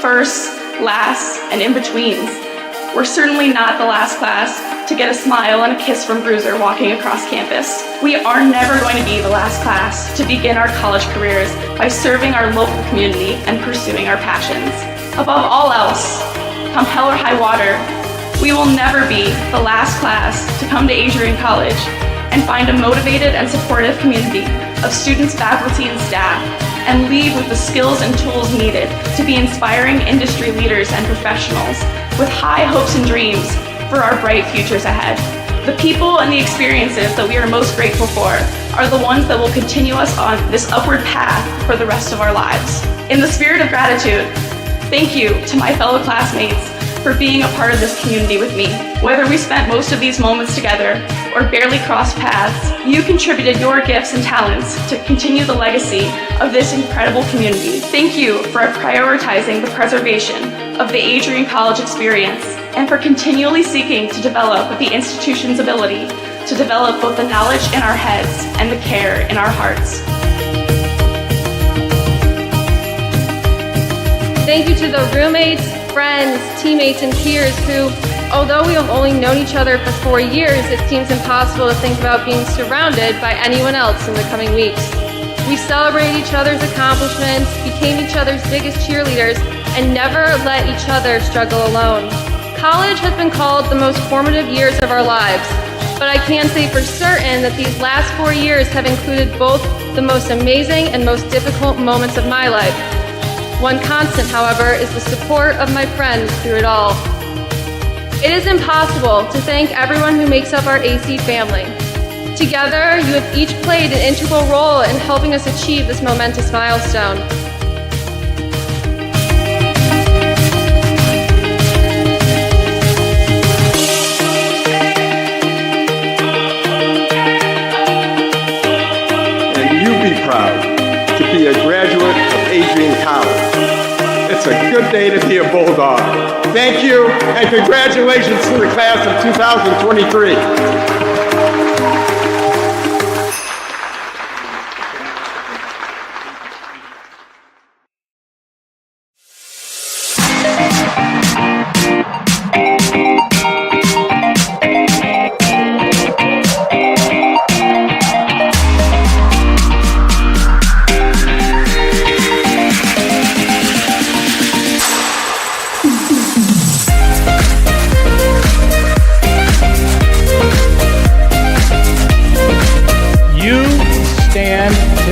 firsts, lasts, and in-betweens. We're certainly not the last class to get a smile and a kiss from Bruiser walking across campus. We are never going to be the last class to begin our college careers by serving our local community and pursuing our passions. Above all else, come hell or high water, we will never be the last class to come to Adrian College and find a motivated and supportive community of students, faculty, and staff, and leave with the skills and tools needed to be inspiring industry leaders and professionals with high hopes and dreams for our bright futures ahead. The people and the experiences that we are most grateful for are the ones that will continue us on this upward path for the rest of our lives. In the spirit of gratitude, thank you to my fellow classmates for being a part of this community with me. Whether we spent most of these moments together or barely crossed paths, you contributed your gifts and talents to continue the legacy of this incredible community. Thank you for prioritizing the preservation of the Adrian College experience and for continually seeking to develop the institution's ability to develop both the knowledge in our heads and the care in our hearts. Thank you to the roommates, friends, teammates, and peers who, although we have only known each other for 4 years, it seems impossible to think about being surrounded by anyone else in the coming weeks. We celebrated each other's accomplishments, became each other's biggest cheerleaders, and never let each other struggle alone. College has been called the most formative years of our lives, but I can say for certain that these last 4 years have included both the most amazing and most difficult moments of my life. One constant, however, is the support of my friends through it all. It is impossible to thank everyone who makes up our AC family. Together, you have each played an integral role in helping us achieve this momentous milestone. And you be proud to be a graduate of Adrian College. It's a good day to be a Bulldog. Thank you, and congratulations to the class of 2023.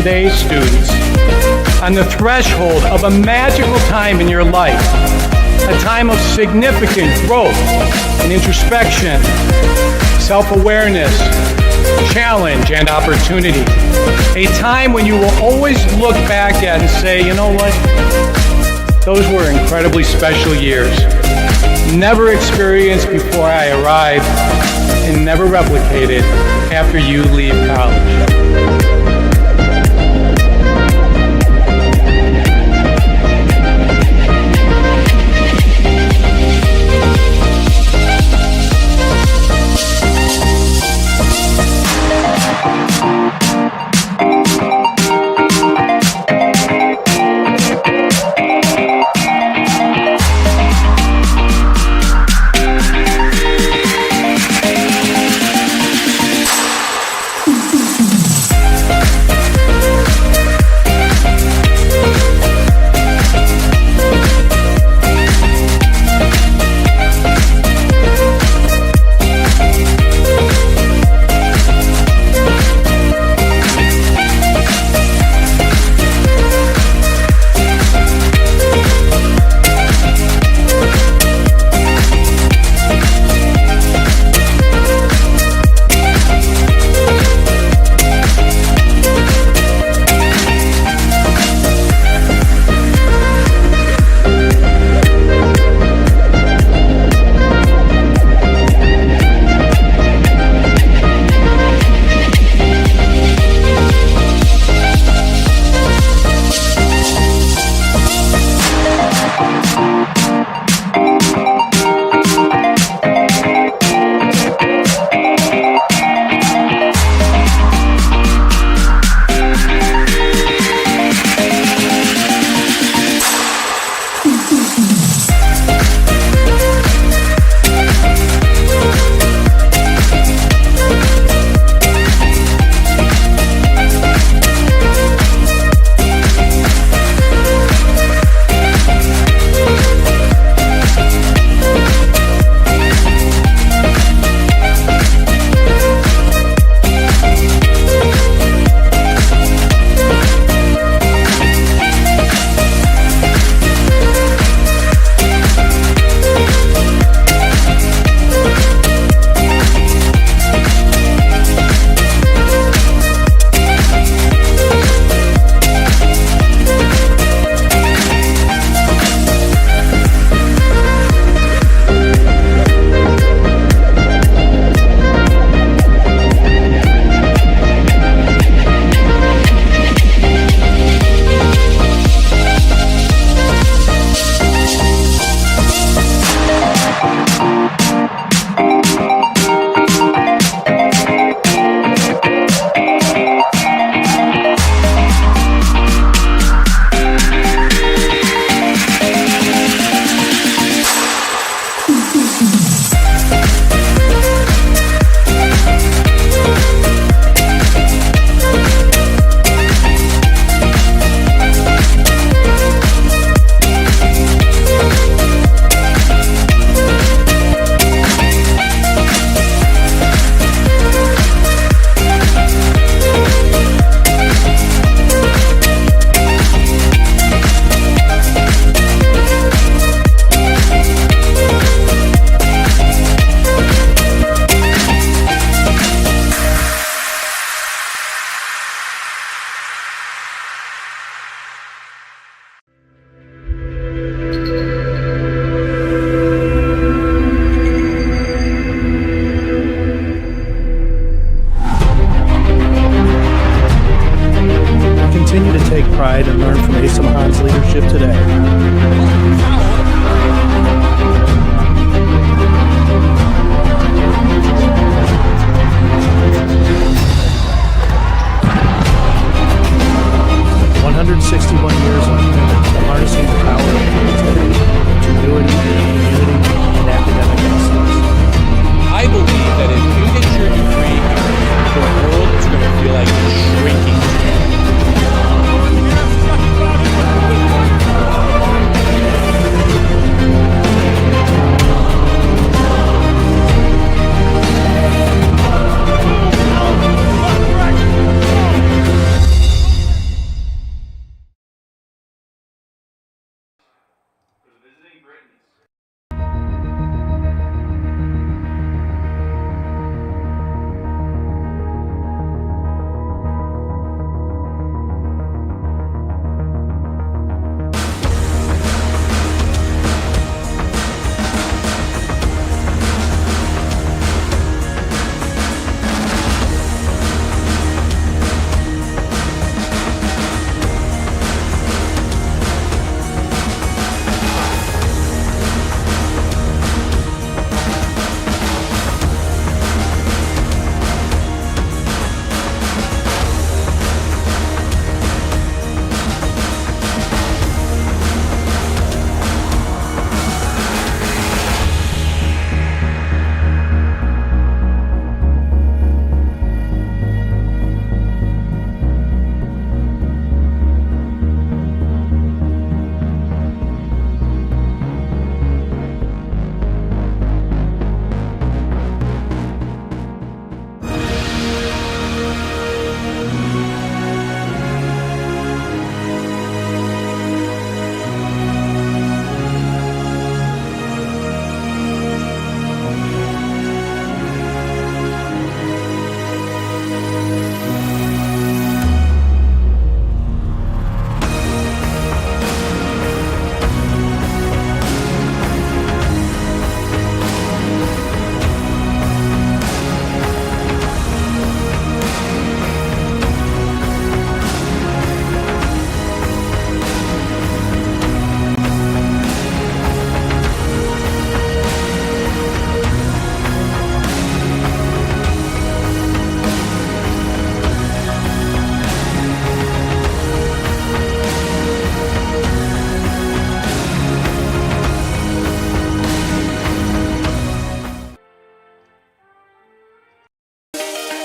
Today's students on the threshold of a magical time in your life, a time of significant growth and introspection, self-awareness, challenge, and opportunity. A time when you will always look back at and say, you know what? Those were incredibly special years. Never experienced before I arrived and never replicated after you leave college. pride and learn from Asa Mahan's leadership today. Years of commitment to harnessing the power of creativity, ingenuity, community, and academic excellence. I believe that if you get your degree, the world is going to feel like it's shrinking.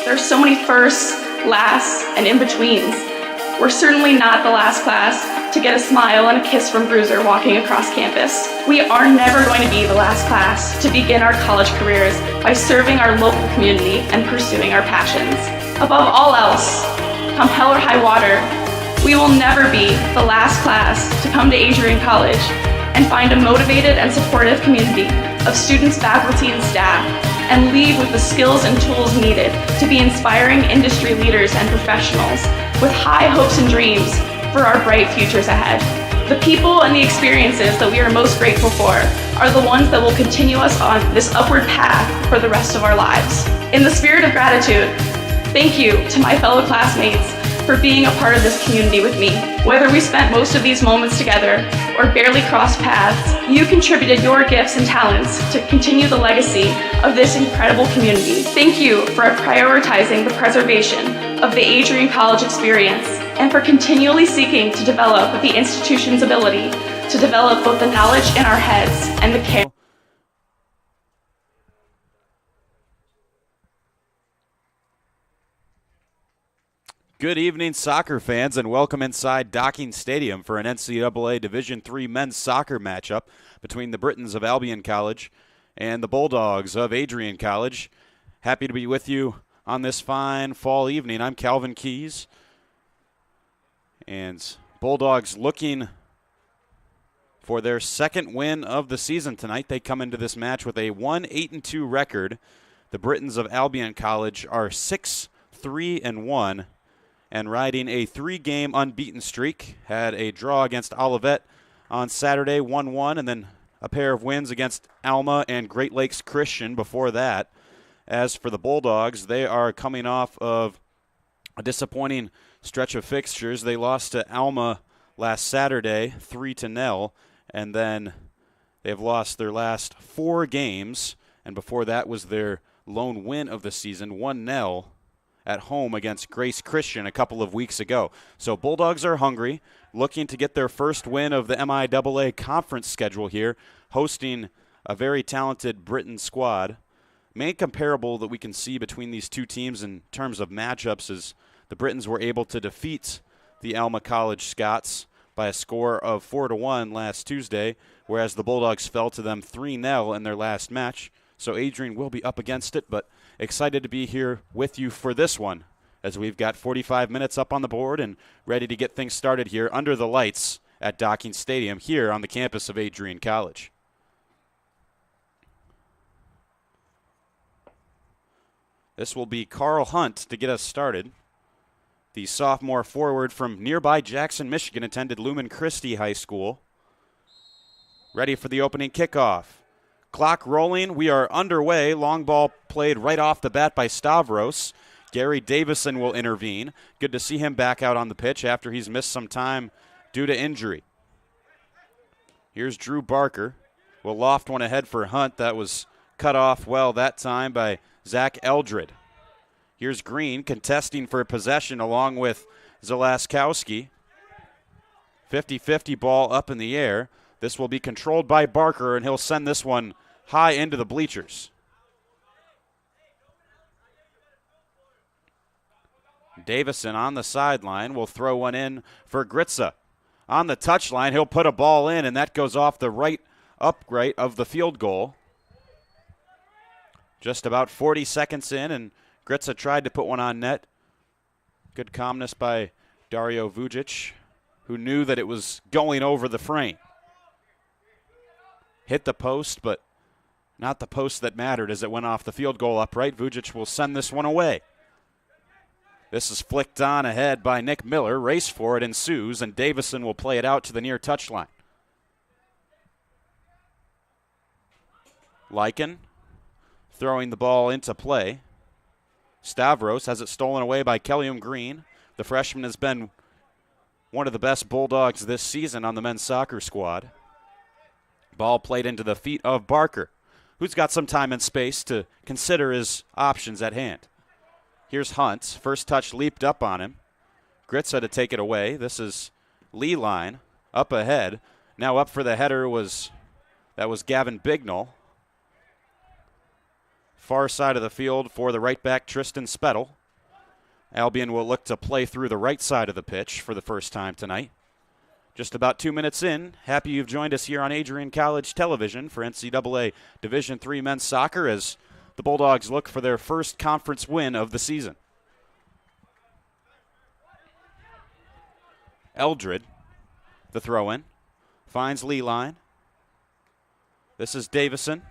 There's so many firsts, lasts, and in-betweens. We're certainly not the last class to get a smile and a kiss from Bruiser walking across campus. We are never going to be the last class to begin our college careers by serving our local community and pursuing our passions. Above all else, come hell or high water, we will never be the last class to come to Adrian College and find a motivated and supportive community of students, faculty, and staff, and leave with the skills and tools needed to be inspiring industry leaders and professionals with high hopes and dreams for our bright futures ahead. The people and the experiences that we are most grateful for are the ones that will continue us on this upward path for the rest of our lives. In the spirit of gratitude, thank you to my fellow classmates for being a part of this community with me. Whether we spent most of these moments together or barely crossed paths, you contributed your gifts and talents to continue the legacy of this incredible community. Thank you for prioritizing the preservation of the Adrian College experience and for continually seeking to develop the institution's ability to develop both the knowledge in our heads and the care. Good evening, soccer fans, and welcome inside Docking Stadium for an NCAA Division III men's soccer matchup between the Britons of Albion College and the Bulldogs of Adrian College. Happy to be with you on this fine fall evening. I'm Calvin Keys, and Bulldogs looking for their second win of the season tonight. They come into this match with a 1-8-2 record. The Britons of Albion College are 6-3-1. And riding a 3-game unbeaten streak. Had a draw against Olivet on Saturday, 1-1, and then a pair of wins against Alma and Great Lakes Christian before that. As for the Bulldogs, they are coming off of a disappointing stretch of fixtures. They lost to Alma last Saturday, 3-0, and then they've lost their last 4 games, and before that was their lone win of the season, 1-0 at home against Grace Christian a couple of weeks ago. So Bulldogs are hungry, looking to get their first win of the MIAA conference schedule here, hosting a very talented Britain squad. Main comparable that we can see between these two teams in terms of matchups is the Britons were able to defeat the Alma College Scots by a score of 4-1 last Tuesday, whereas the Bulldogs fell to them 3-0 in their last match. So Adrian will be up against it, but excited to be here with you for this one, as we've got 45 minutes up on the board and ready to get things started here under the lights at Docking Stadium here on the campus of Adrian College. This will be Carl Hunt to get us started. The sophomore forward from nearby Jackson, Michigan, attended Lumen Christi High School. Ready for the opening kickoff. Clock rolling. We are underway. Long ball played right off the bat by Stavros. Gary Davison will intervene. Good to see him back out on the pitch after he's missed some time due to injury. Here's Drew Barker. Will loft one ahead for Hunt. That was cut off well that time by Zach Eldred. Here's Green contesting for possession along with Zalaskowski. 50-50 ball up in the air. This will be controlled by Barker, and he'll send this one high into the bleachers. Davison on the sideline will throw one in for Gritza. On the touchline, he'll put a ball in, and that goes off the right upright of the field goal. Just about 40 seconds in, and Gritza tried to put one on net. Good calmness by Dario Vujic, who knew that it was going over the frame. Hit the post, but not the post that mattered as it went off the field goal upright. Vujic will send this one away. This is flicked on ahead by Nick Miller. Race for it ensues, and Davison will play it out to the near touchline. Lycan throwing the ball into play. Stavros has it stolen away by Kellium Green. The freshman has been one of the best Bulldogs this season on the men's soccer squad. Ball played into the feet of Barker, who's got some time and space to consider his options at hand. Here's Hunt. First touch leaped up on him. Gritza to take it away. This is Leeline up ahead. Now up for the header was Gavin Bignell. Far side of the field for the right back, Tristan Spettel. Albion will look to play through the right side of the pitch for the first time tonight. Just about 2 minutes in. Happy you've joined us here on Adrian College Television for NCAA Division III men's soccer as the Bulldogs look for their first conference win of the season. Eldred, the throw-in, finds Leeline. This is Davison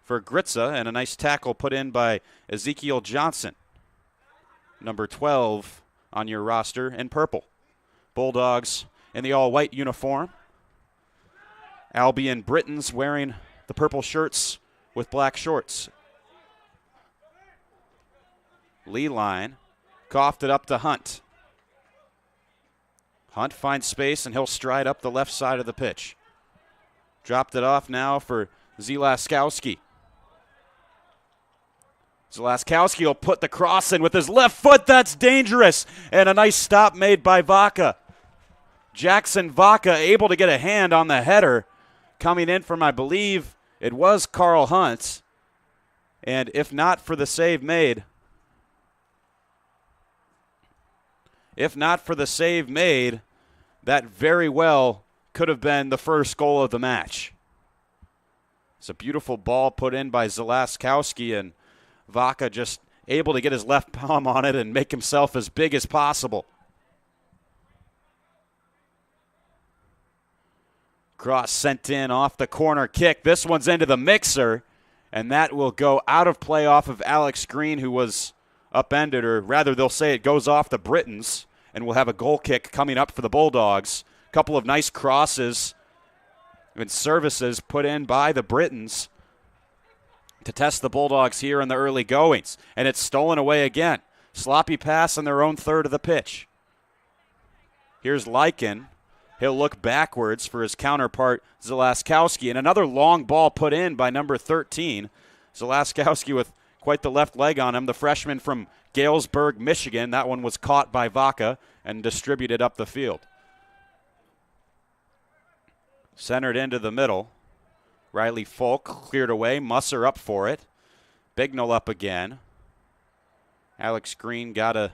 for Gritza, and a nice tackle put in by Ezekiel Johnson, number 12 on your roster in purple. Bulldogs in the all-white uniform. Albion Britons wearing the purple shirts with black shorts. Leeline coughed it up to Hunt. Hunt finds space, and he'll stride up the left side of the pitch. Dropped it off now for Zalaskowski. Zalaskowski will put the cross in with his left foot. That's dangerous. And a nice stop made by Vaca. Jackson Vaca able to get a hand on the header. Coming in from, I believe, it was Carl Hunt. And if not for the save made, that very well could have been the first goal of the match. It's a beautiful ball put in by Zalaskowski, and Vaca just able to get his left palm on it and make himself as big as possible. Cross sent in off the corner kick. This one's into the mixer, and that will go out of play off of Alex Green, who was upended, or rather they'll say it goes off the Britons, and we'll have a goal kick coming up for the Bulldogs. A couple of nice crosses and services put in by the Britons to test the Bulldogs here in the early goings. And it's stolen away again. Sloppy pass on their own third of the pitch. Here's Lycan. He'll look backwards for his counterpart, Zalaskowski, and another long ball put in by number 13. Zalaskowski with quite the left leg on him, the freshman from Galesburg, Michigan. That one was caught by Vaca and distributed up the field. Centered into the middle. Riley Folk cleared away. Musser up for it. Bignell up again. Alex Green got a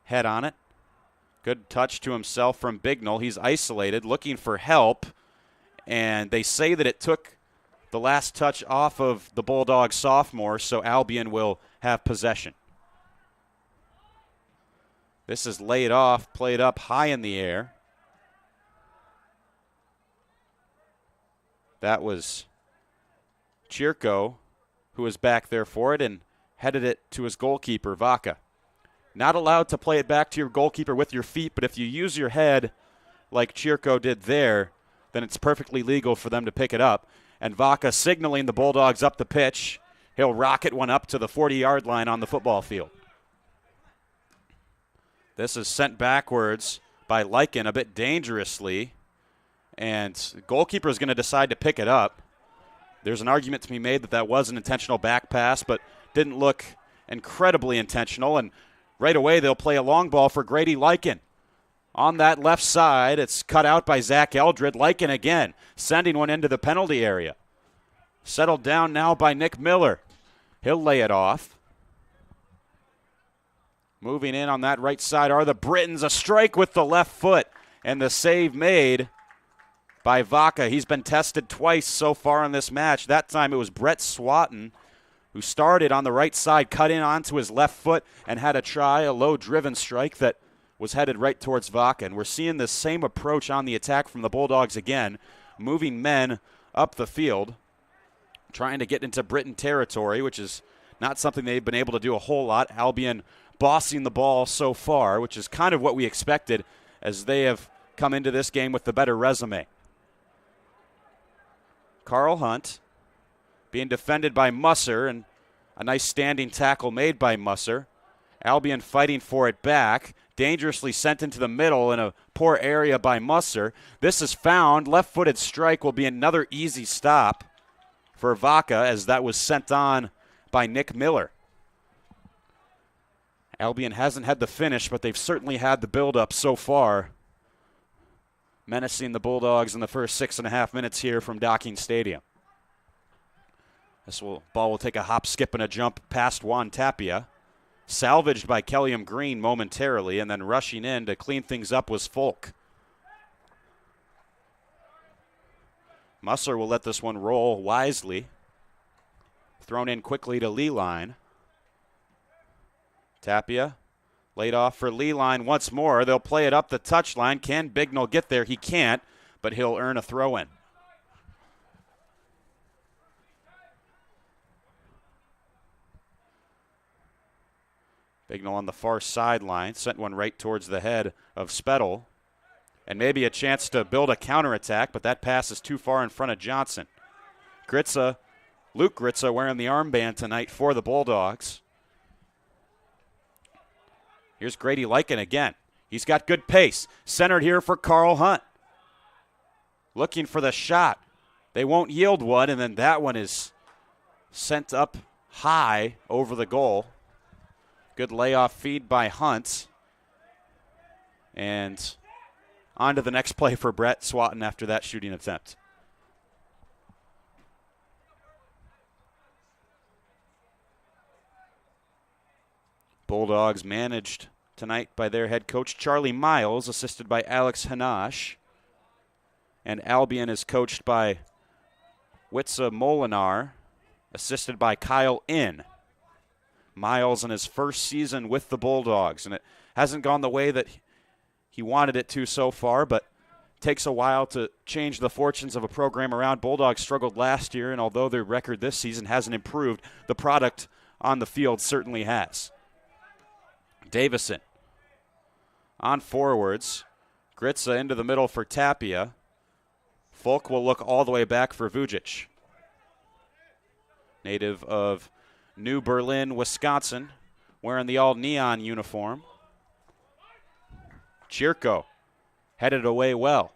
head on it. Good touch to himself from Bignell. He's isolated, looking for help. And they say that it took the last touch off of the Bulldogs sophomore, so Albion will have possession. This is laid off, played up high in the air. That was Chirko who was back there for it and headed it to his goalkeeper, Vaca. Not allowed to play it back to your goalkeeper with your feet, but if you use your head like Chirko did there, then it's perfectly legal for them to pick it up. And Vaca signaling the Bulldogs up the pitch. He'll rocket one up to the 40-yard line on the football field. This is sent backwards by Lycan a bit dangerously, and the goalkeeper is going to decide to pick it up. There's an argument to be made that that was an intentional back pass, but didn't look incredibly intentional, and right away they'll play a long ball for Grady Lycan. On that left side, it's cut out by Zach Eldred. Lycan again, sending one into the penalty area. Settled down now by Nick Miller. He'll lay it off. Moving in on that right side are the Britons. A strike with the left foot, and the save made by Vaca. He's been tested twice so far in this match. That time it was Brett Swatton who started on the right side, cut in onto his left foot, and had a try, a low-driven strike that was headed right towards Vaca. And we're seeing this same approach on the attack from the Bulldogs again, moving men up the field, trying to get into Britain territory, which is not something they've been able to do a whole lot. Albion bossing the ball so far, which is kind of what we expected as they have come into this game with the better resume. Carl Hunt being defended by Musser, and a nice standing tackle made by Musser. Albion fighting for it back. Dangerously sent into the middle in a poor area by Musser. This is found. Left-footed strike will be another easy stop for Vaca as that was sent on by Nick Miller. Albion hasn't had the finish, but they've certainly had the build-up so far, menacing the Bulldogs in the first 6.5 minutes here from Docking Stadium. This ball will take a hop, skip, and a jump past Juan Tapia. Salvaged by Kelliam Green momentarily, and then rushing in to clean things up was Folk. Musser will let this one roll wisely. Thrown in quickly to Leeline. Tapia laid off for Leeline once more. They'll play it up the touchline. Can Bignell get there? He can't, but he'll earn a throw-in. Bignell on the far sideline, sent one right towards the head of Spettel. And maybe a chance to build a counterattack, but that pass is too far in front of Johnson. Luke Gritza wearing the armband tonight for the Bulldogs. Here's Grady Lycan again. He's got good pace. Centered here for Carl Hunt. Looking for the shot. They won't yield one, and then that one is sent up high over the goal. Good layoff feed by Hunt. And on to the next play for Brett Swatton after that shooting attempt. Bulldogs managed tonight by their head coach Charlie Miles, assisted by Alex Hanash. And Albion is coached by Witsa Molinar, assisted by Kyle Inn. Miles in his first season with the Bulldogs, and it hasn't gone the way that he wanted it to so far, but it takes a while to change the fortunes of a program around. Bulldogs struggled last year, and although their record this season hasn't improved, the product on the field certainly has. Davison on forwards. Gritza into the middle for Tapia. Folk will look all the way back for Vujic. Native of New Berlin, Wisconsin, wearing the all-neon uniform. Chirko headed away well.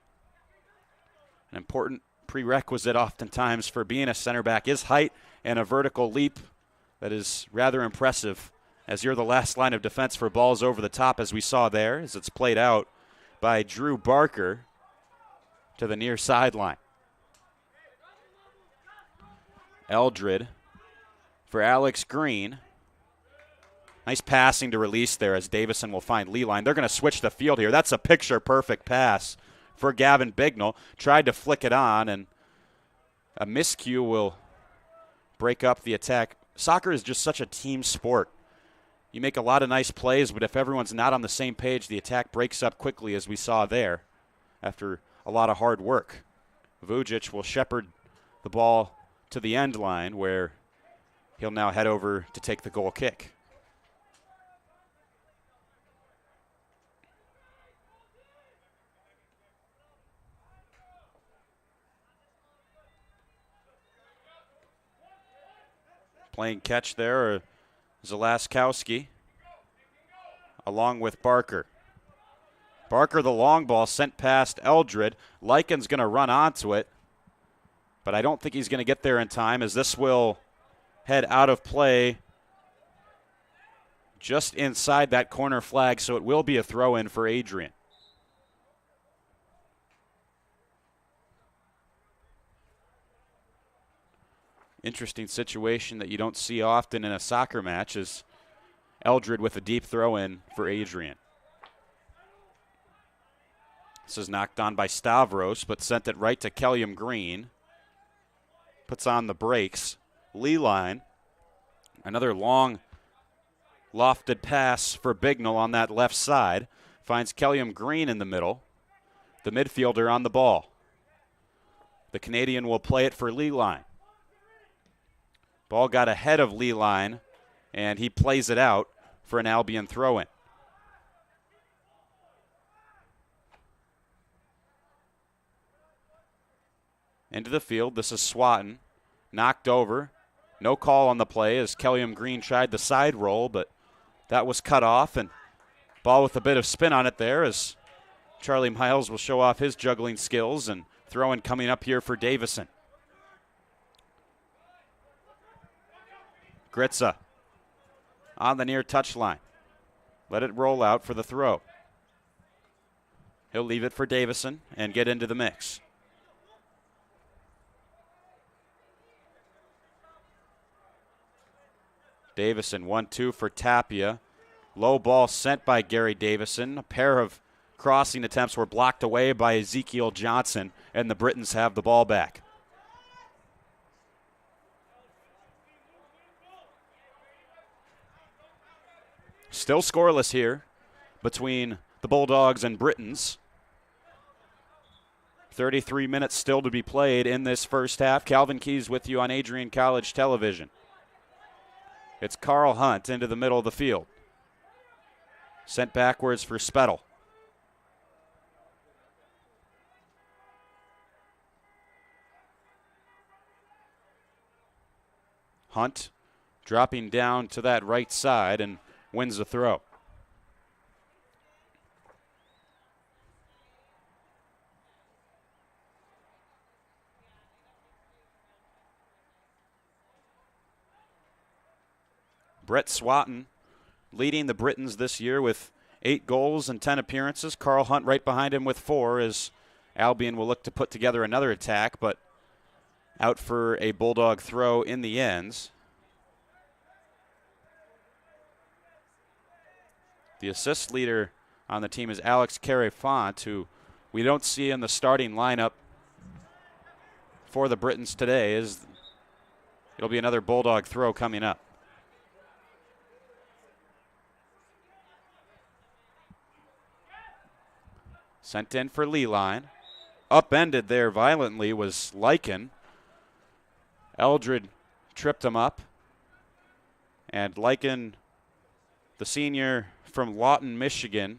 An important prerequisite oftentimes for being a center back is height and a vertical leap that is rather impressive, as you're the last line of defense for balls over the top, as we saw there, as it's played out by Drew Barker to the near sideline. Eldred for Alex Green. Nice passing to release there as Davison will find Leeline. They're going to switch the field here. That's a picture-perfect pass for Gavin Bignell. Tried to flick it on, and a miscue will break up the attack. Soccer is just such a team sport. You make a lot of nice plays, but if everyone's not on the same page, the attack breaks up quickly, as we saw there, after a lot of hard work. Vujic will shepherd the ball to the end line, where he'll now head over to take the goal kick. Playing catch there is Zalaskowski along with Barker. Barker, the long ball sent past Eldred. Lyken's going to run onto it, but I don't think he's going to get there in time, as this will head out of play just inside that corner flag, so it will be a throw-in for Adrian. Interesting situation that you don't see often in a soccer match is Eldred with a deep throw-in for Adrian. This is knocked on by Stavros, but sent it right to Kelliam Green. Puts on the brakes. Leeline, another long lofted pass for Bignell on that left side. Finds Kelliam Green in the middle. The midfielder on the ball. The Canadian will play it for Leeline. Ball got ahead of Leeline, and he plays it out for an Albion throw-in. Into the field, this is Swatton. Knocked over. No call on the play as Kelliam Green tried the side roll, but that was cut off, and ball with a bit of spin on it there as Charlie Miles will show off his juggling skills, and throw-in coming up here for Davison. Gritza on the near touchline. Let it roll out for the throw. He'll leave it for Davison and get into the mix. Davison 1-2 for Tapia. Low ball sent by Gary Davison. A pair of crossing attempts were blocked away by Ezekiel Johnson, and the Britons have the ball back. Still scoreless here between the Bulldogs and Britons. 33 minutes still to be played in this first half. Calvin Keys with you on Adrian College Television. It's Carl Hunt into the middle of the field. Sent backwards for Spettel. Hunt dropping down to that right side and wins the throw. Brett Swatton leading the Britons this year with 8 goals and 10 appearances. Carl Hunt right behind him with 4, as Albion will look to put together another attack, but out for a Bulldog throw in the ends. The assist leader on the team is Alex Carey-Font, who we don't see in the starting lineup for the Britons today. It'll be another Bulldog throw coming up. Sent in for Leeline. Upended there violently was Lyken. Eldred tripped him up. And Lyken, the senior from Lawton, Michigan,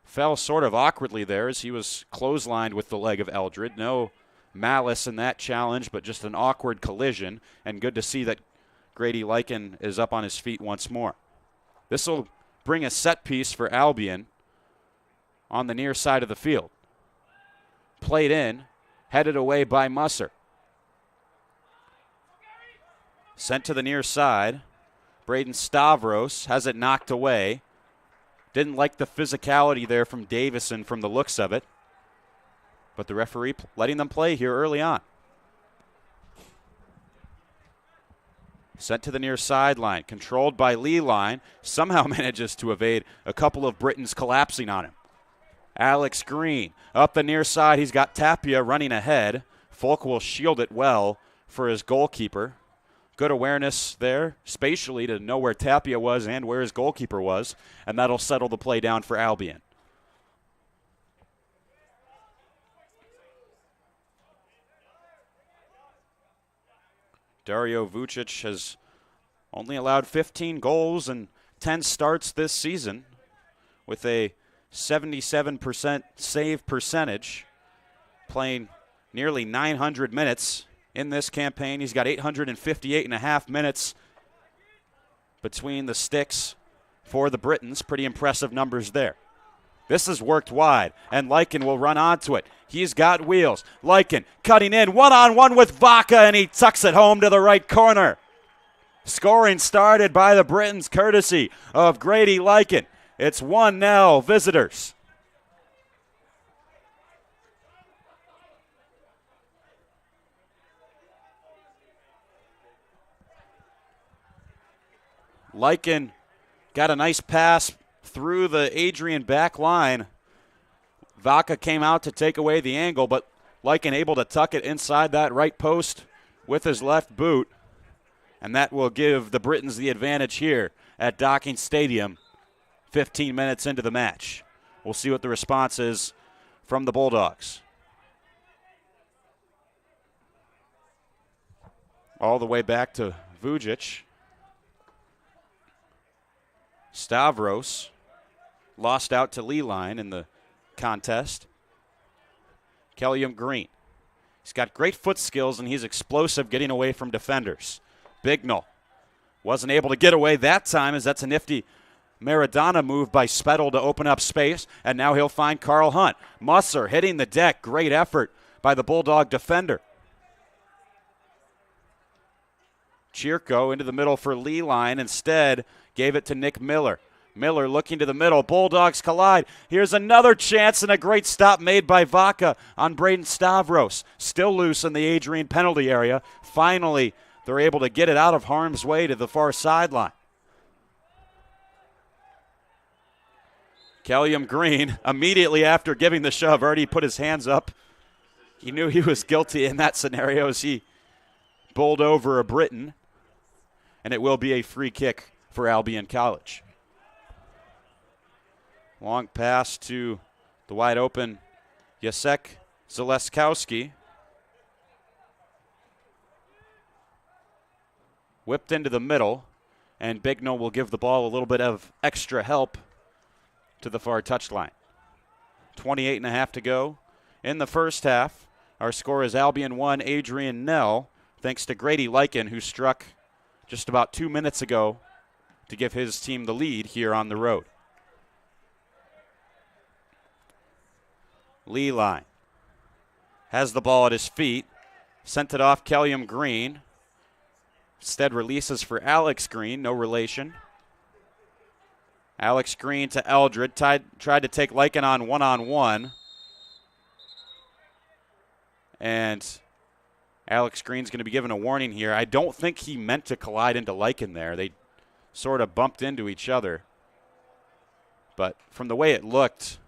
fell sort of awkwardly there as he was clotheslined with the leg of Eldred. No malice in that challenge, but just an awkward collision. And good to see that Grady Lyken is up on his feet once more. This will bring a set piece for Albion on the near side of the field. Played in, headed away by Musser. Sent to the near side. Braden Stavros has it knocked away. Didn't like the physicality there from Davison from the looks of it. But the referee letting them play here early on. Sent to the near sideline, controlled by Leeline. Somehow manages to evade a couple of Britons collapsing on him. Alex Green up the near side. He's got Tapia running ahead. Folk will shield it well for his goalkeeper. Good awareness there spatially to know where Tapia was and where his goalkeeper was, and that'll settle the play down for Albion. Dario Vucic has only allowed 15 goals and 10 starts this season with a 77% save percentage, playing nearly 900 minutes in this campaign. He's got 858.5 minutes between the sticks for the Britons. Pretty impressive numbers there. This has worked wide, and Lycan will run onto it. He's got wheels. Lycan cutting in, one-on-one with Vaca, and he tucks it home to the right corner. Scoring started by the Britons, courtesy of Grady Lycan. It's 1-0 visitors. Lycan got a nice pass through the Adrian back line. Vaca came out to take away the angle, but Lycan able to tuck it inside that right post with his left boot. And that will give the Britons the advantage here at Docking Stadium 15 minutes into the match. We'll see what the response is from the Bulldogs. All the way back to Vucic. Stavros lost out to Leeline in the contest. Kellium Green. He's got great foot skills, and he's explosive getting away from defenders. Bignell wasn't able to get away that time, as that's a nifty Maradona move by Spettel to open up space, and now he'll find Carl Hunt. Musser hitting the deck. Great effort by the Bulldog defender. Chirko into the middle for Leeline. Instead, gave it to Nick Miller. Miller looking to the middle. Bulldogs collide. Here's another chance, and a great stop made by Vaca on Braden Stavros. Still loose in the Adrian penalty area. Finally, they're able to get it out of harm's way to the far sideline. Kellium Green, immediately after giving the shove, already put his hands up. He knew he was guilty in that scenario as he bowled over a Briton, and it will be a free kick for Albion College. Long pass to the wide open Jacek Zaleskowski. Whipped into the middle, and Bignell will give the ball a little bit of extra help to the far touchline. 28.5 to go in the first half. Our score is Albion 1, Adrian 0, thanks to Grady Lycan, who struck just about 2 minutes ago to give his team the lead here on the road. Leeline has the ball at his feet. Sent it off Kellium Green. Instead releases for Alex Green, no relation. Alex Green to Eldred. Tried to take Lycan on one-on-one. And Alex Green's going to be given a warning here. I don't think he meant to collide into Lycan there. They sort of bumped into each other. But from the way it looked,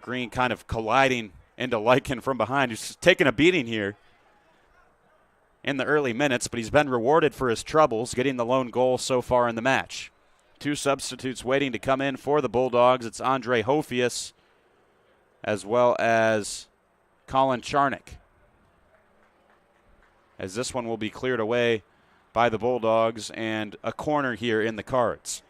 Green kind of colliding into Lycan from behind. He's taking a beating here in the early minutes, but he's been rewarded for his troubles, getting the lone goal so far in the match. Two substitutes waiting to come in for the Bulldogs. It's Andre Hofius as well as Colin Charnick, as this one will be cleared away by the Bulldogs, and a corner here in the cards.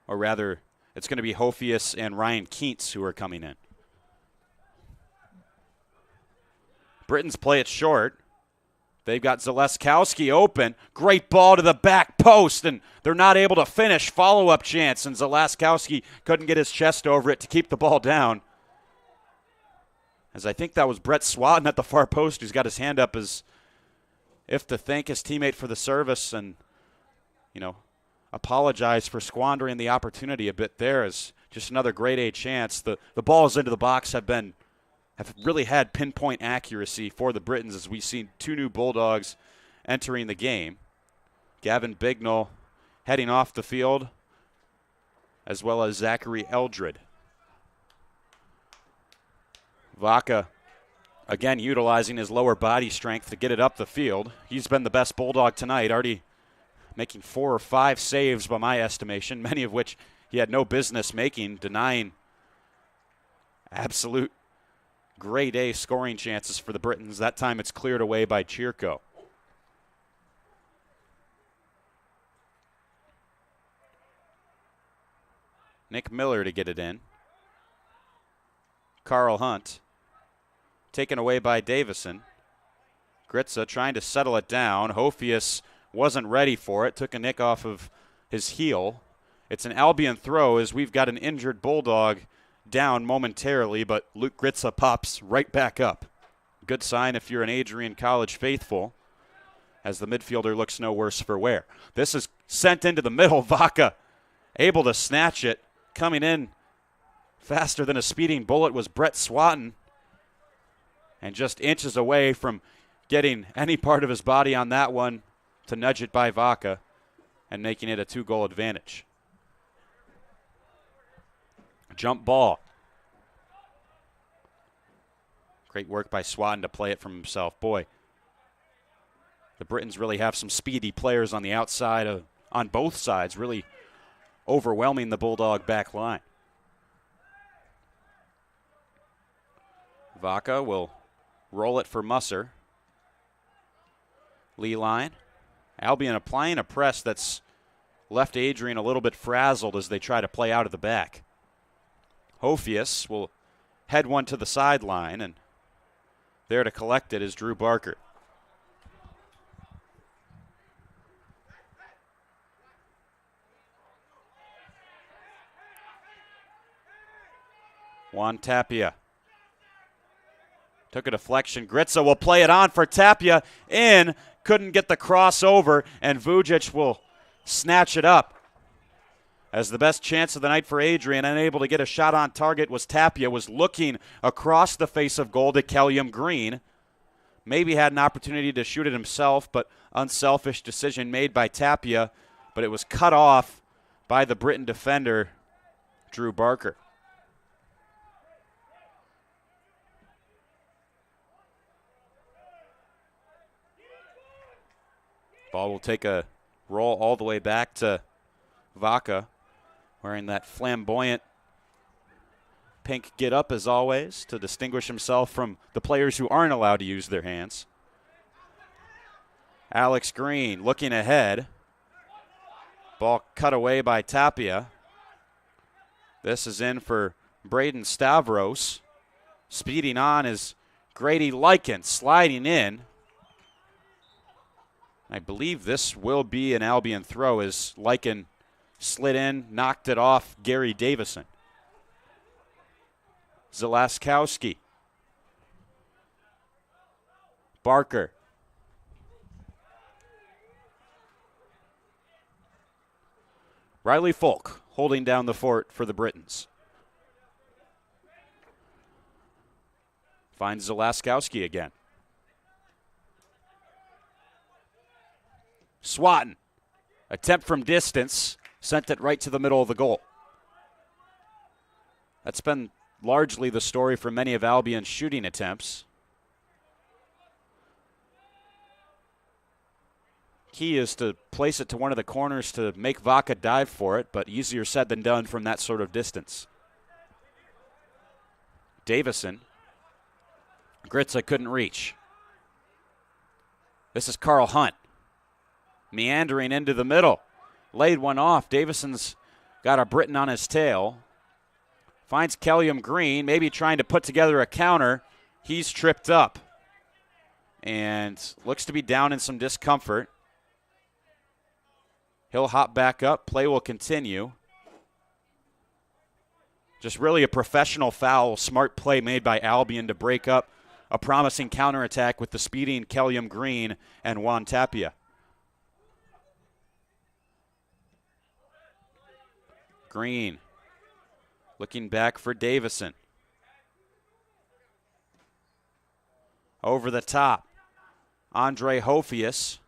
Or rather, it's going to be Hofius and Ryan Keats who are coming in. Britons play it short. They've got Zaleskowski open. Great ball to the back post, and they're not able to finish. Follow-up chance, and Zaleskowski couldn't get his chest over it to keep the ball down. As I think that was Brett Swatton at the far post who's got his hand up as if to thank his teammate for the service and, apologize for squandering the opportunity a bit there. As just another grade A chance. The balls into the box have really had pinpoint accuracy for the Britons as we've seen two new Bulldogs entering the game. Gavin Bignell heading off the field, as well as Zachary Eldred. Vaca, again, utilizing his lower body strength to get it up the field. He's been the best Bulldog tonight, already making 4 or 5 saves by my estimation, many of which he had no business making, denying absolute grade A scoring chances for the Britons. That time it's cleared away by Chirko. Nick Miller to get it in. Carl Hunt taken away by Davison. Gritza trying to settle it down. Hofius wasn't ready for it. Took a nick off of his heel. It's an Albion throw as we've got an injured Bulldog down momentarily, but Luke Gritza pops right back up. Good sign if you're an Adrian College faithful, as the midfielder looks no worse for wear. This is sent into the middle. Vaca able to snatch it. Coming in faster than a speeding bullet was Brett Swatton, and just inches away from getting any part of his body on that one to nudge it by Vaca and making it a 2-goal advantage. Jump ball. Great work by Swatton to play it from himself. Boy, the Britons really have some speedy players on the outside, on both sides, really overwhelming the Bulldog back line. Vaca will roll it for Musser. Lee line. Albion applying a press that's left Adrian a little bit frazzled as they try to play out of the back. Hofius will head one to the sideline, and there to collect it is Drew Barker. Juan Tapia took a deflection. Gritza will play it on for Tapia. In. Couldn't get the crossover, and Vujic will snatch it up. As the best chance of the night for Adrian, unable to get a shot on target, was Tapia, was looking across the face of goal to Kelliam Green. Maybe had an opportunity to shoot it himself, but unselfish decision made by Tapia, but it was cut off by the Briton defender, Drew Barker. Ball will take a roll all the way back to Vaca, wearing that flamboyant pink get-up as always to distinguish himself from the players who aren't allowed to use their hands. Alex Green looking ahead. Ball cut away by Tapia. This is in for Braden Stavros. Speeding on is Grady Lycan, sliding in. I believe this will be an Albion throw as Lycan slid in, knocked it off Gary Davison. Zalaskowski. Barker. Riley Folk holding down the fort for the Britons. Finds Zalaskowski again. Swatton, attempt from distance, sent it right to the middle of the goal. That's been largely the story for many of Albion's shooting attempts. Key is to place it to one of the corners to make Vaca dive for it, but easier said than done from that sort of distance. Davison. Gritza couldn't reach. This is Carl Hunt. Meandering into the middle. Laid one off. Davison's got a Briton on his tail. Finds Kelliam Green, maybe trying to put together a counter. He's tripped up. and looks to be down in some discomfort. He'll hop back up. Play will continue. Just really a professional foul. Smart play made by Albion to break up a promising counterattack with the speeding Kellium Green and Juan Tapia. Green looking back for Davison. Over the top. Andre Hofius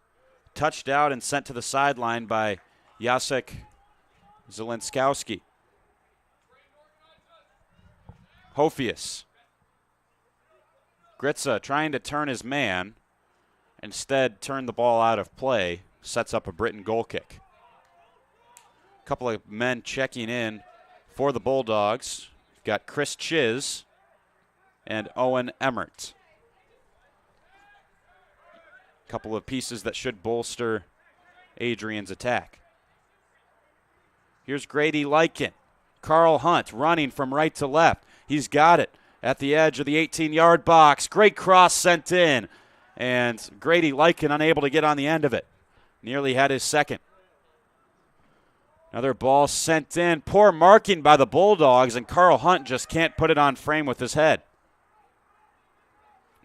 touched out and sent to the sideline by Jacek Zelenskowski. Hofius. Gritza trying to turn his man. Instead, turned the ball out of play. Sets up a Britain goal kick. A couple of men checking in for the Bulldogs. We've got Chris Chiz and Owen Emmert. A couple of pieces that should bolster Adrian's attack. Here's Grady Lykin. Carl Hunt running from right to left. He's got it at the edge of the 18-yard box. Great cross sent in. And Grady Lykin unable to get on the end of it. Nearly had his second. Another ball sent in. Poor marking by the Bulldogs, and Carl Hunt just can't put it on frame with his head.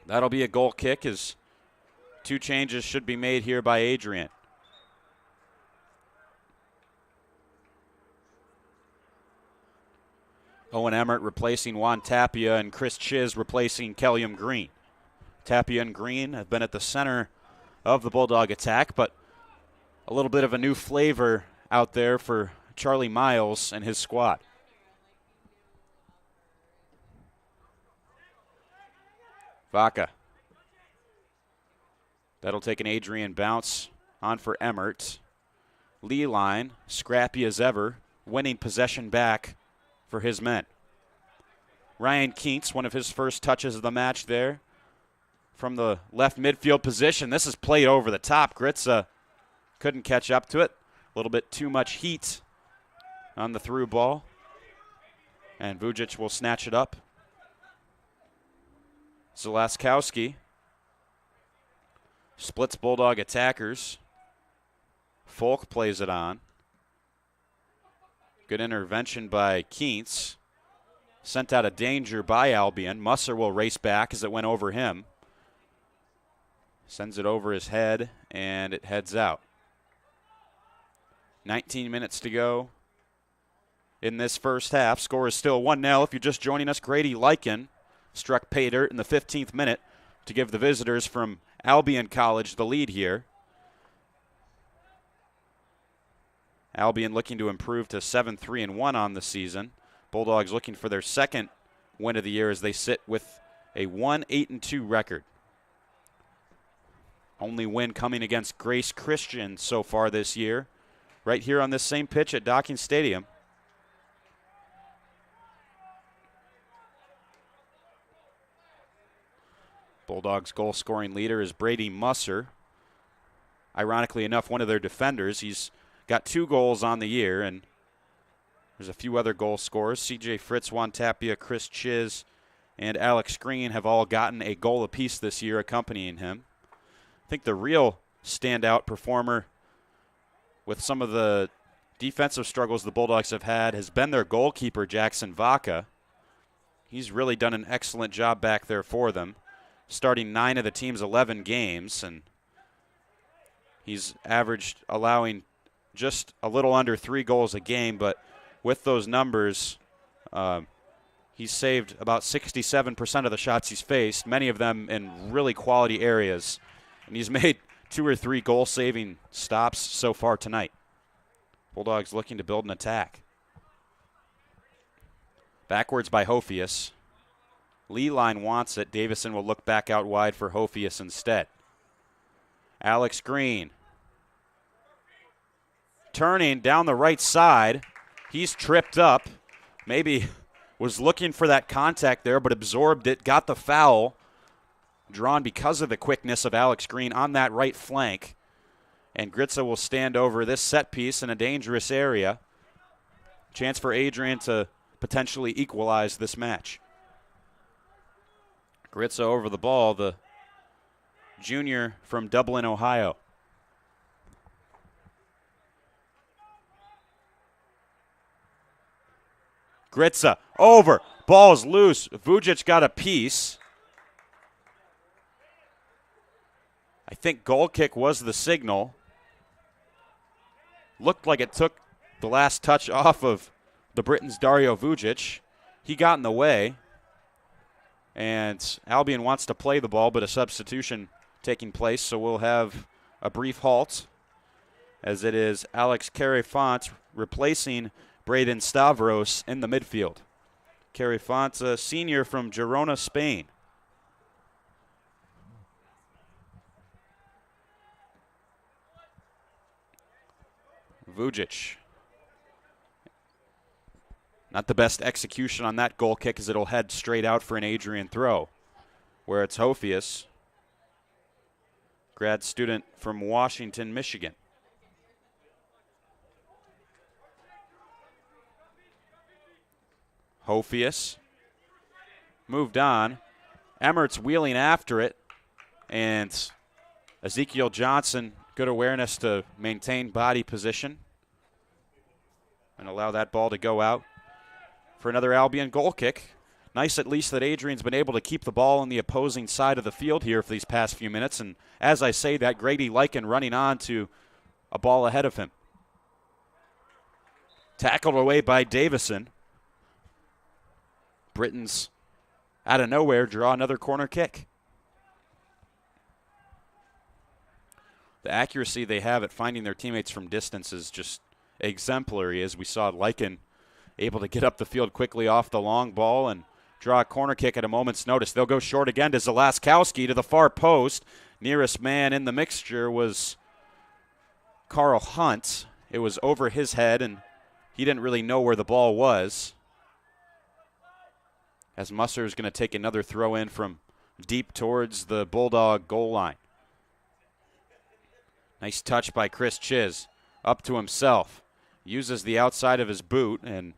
That'll be a goal kick, as 2 changes should be made here by Adrian. Owen Emmert replacing Juan Tapia, and Chris Chiz replacing Kellium Green. Tapia and Green have been at the center of the Bulldog attack, but a little bit of a new flavor out there for Charlie Miles and his squad. Vaca. That'll take an Adrian bounce on for Emmert. Leeline, scrappy as ever, winning possession back for his men. Ryan Keats, one of his first touches of the match there from the left midfield position. This is played over the top. Gritza couldn't catch up to it. A little bit too much heat on the through ball. And Vujic will snatch it up. Zelaskowski splits Bulldog attackers. Folk plays it on. Good intervention by Keats. Sent out of danger by Albion. Musser will race back as it went over him. Sends it over his head, and it heads out. 19 minutes to go in this first half. Score is still 1-0. If you're just joining us, Grady Lykin struck pay dirt in the 15th minute to give the visitors from Albion College the lead here. Albion looking to improve to 7-3-1 on the season. Bulldogs looking for their second win of the year as they sit with a 1-8-2 record. Only win coming against Grace Christian so far this year, right here on this same pitch at Docking Stadium. Bulldogs' goal-scoring leader is Brady Musser. Ironically enough, one of their defenders. He's got 2 goals on the year, and there's a few other goal scorers. C.J. Fritz, Juan Tapia, Chris Chiz, and Alex Green have all gotten a goal apiece this year accompanying him. I think the real standout performer with some of the defensive struggles the Bulldogs have had has been their goalkeeper, Jackson Vaca. He's really done an excellent job back there for them, starting 9 of the team's 11 games, and he's averaged allowing just a little under 3 goals a game, but with those numbers, he's saved about 67% of the shots he's faced, many of them in really quality areas, and he's made 2 or 3 goal-saving stops so far tonight. Bulldogs looking to build an attack. Backwards by Hofius. Leeline wants it. Davison will look back out wide for Hofius instead. Alex Green. Turning down the right side. He's tripped up. Maybe was looking for that contact there, but absorbed it. Got the foul. Drawn because of the quickness of Alex Green on that right flank. And Gritza will stand over this set piece in a dangerous area. Chance for Adrian to potentially equalize this match. Gritza over the ball. The junior from Dublin, Ohio. Gritza over. Ball's loose. Vujic got a piece. I think goal kick was the signal. Looked like it took the last touch off of the Britons' Dario Vujic. He got in the way. And Albion wants to play the ball, but a substitution taking place, so we'll have a brief halt as it is Alex Carey-Font replacing Braden Stavros in the midfield. Carey-Font, a senior from Girona, Spain. Vujic. Not the best execution on that goal kick as it'll head straight out for an Adrian throw, where it's Hofius, grad student from Washington, Michigan. Hofius moved on. Emmert's wheeling after it, and Ezekiel Johnson, good awareness to maintain body position and allow that ball to go out for another Albion goal kick. Nice at least that Adrian's been able to keep the ball on the opposing side of the field here for these past few minutes. And as I say that, Grady Lycan running on to a ball ahead of him. Tackled away by Davison. Britons out of nowhere draw another corner kick. The accuracy they have at finding their teammates from distance is just exemplary, as we saw Lycan able to get up the field quickly off the long ball and draw a corner kick at a moment's notice. They'll go short again to Zalaskowski to the far post. Nearest man in the mixture was Carl Hunt. It was over his head, and he didn't really know where the ball was. As Musser is going to take another throw in from deep towards the Bulldog goal line. Nice touch by Chris Chiz. Up to himself. Uses the outside of his boot and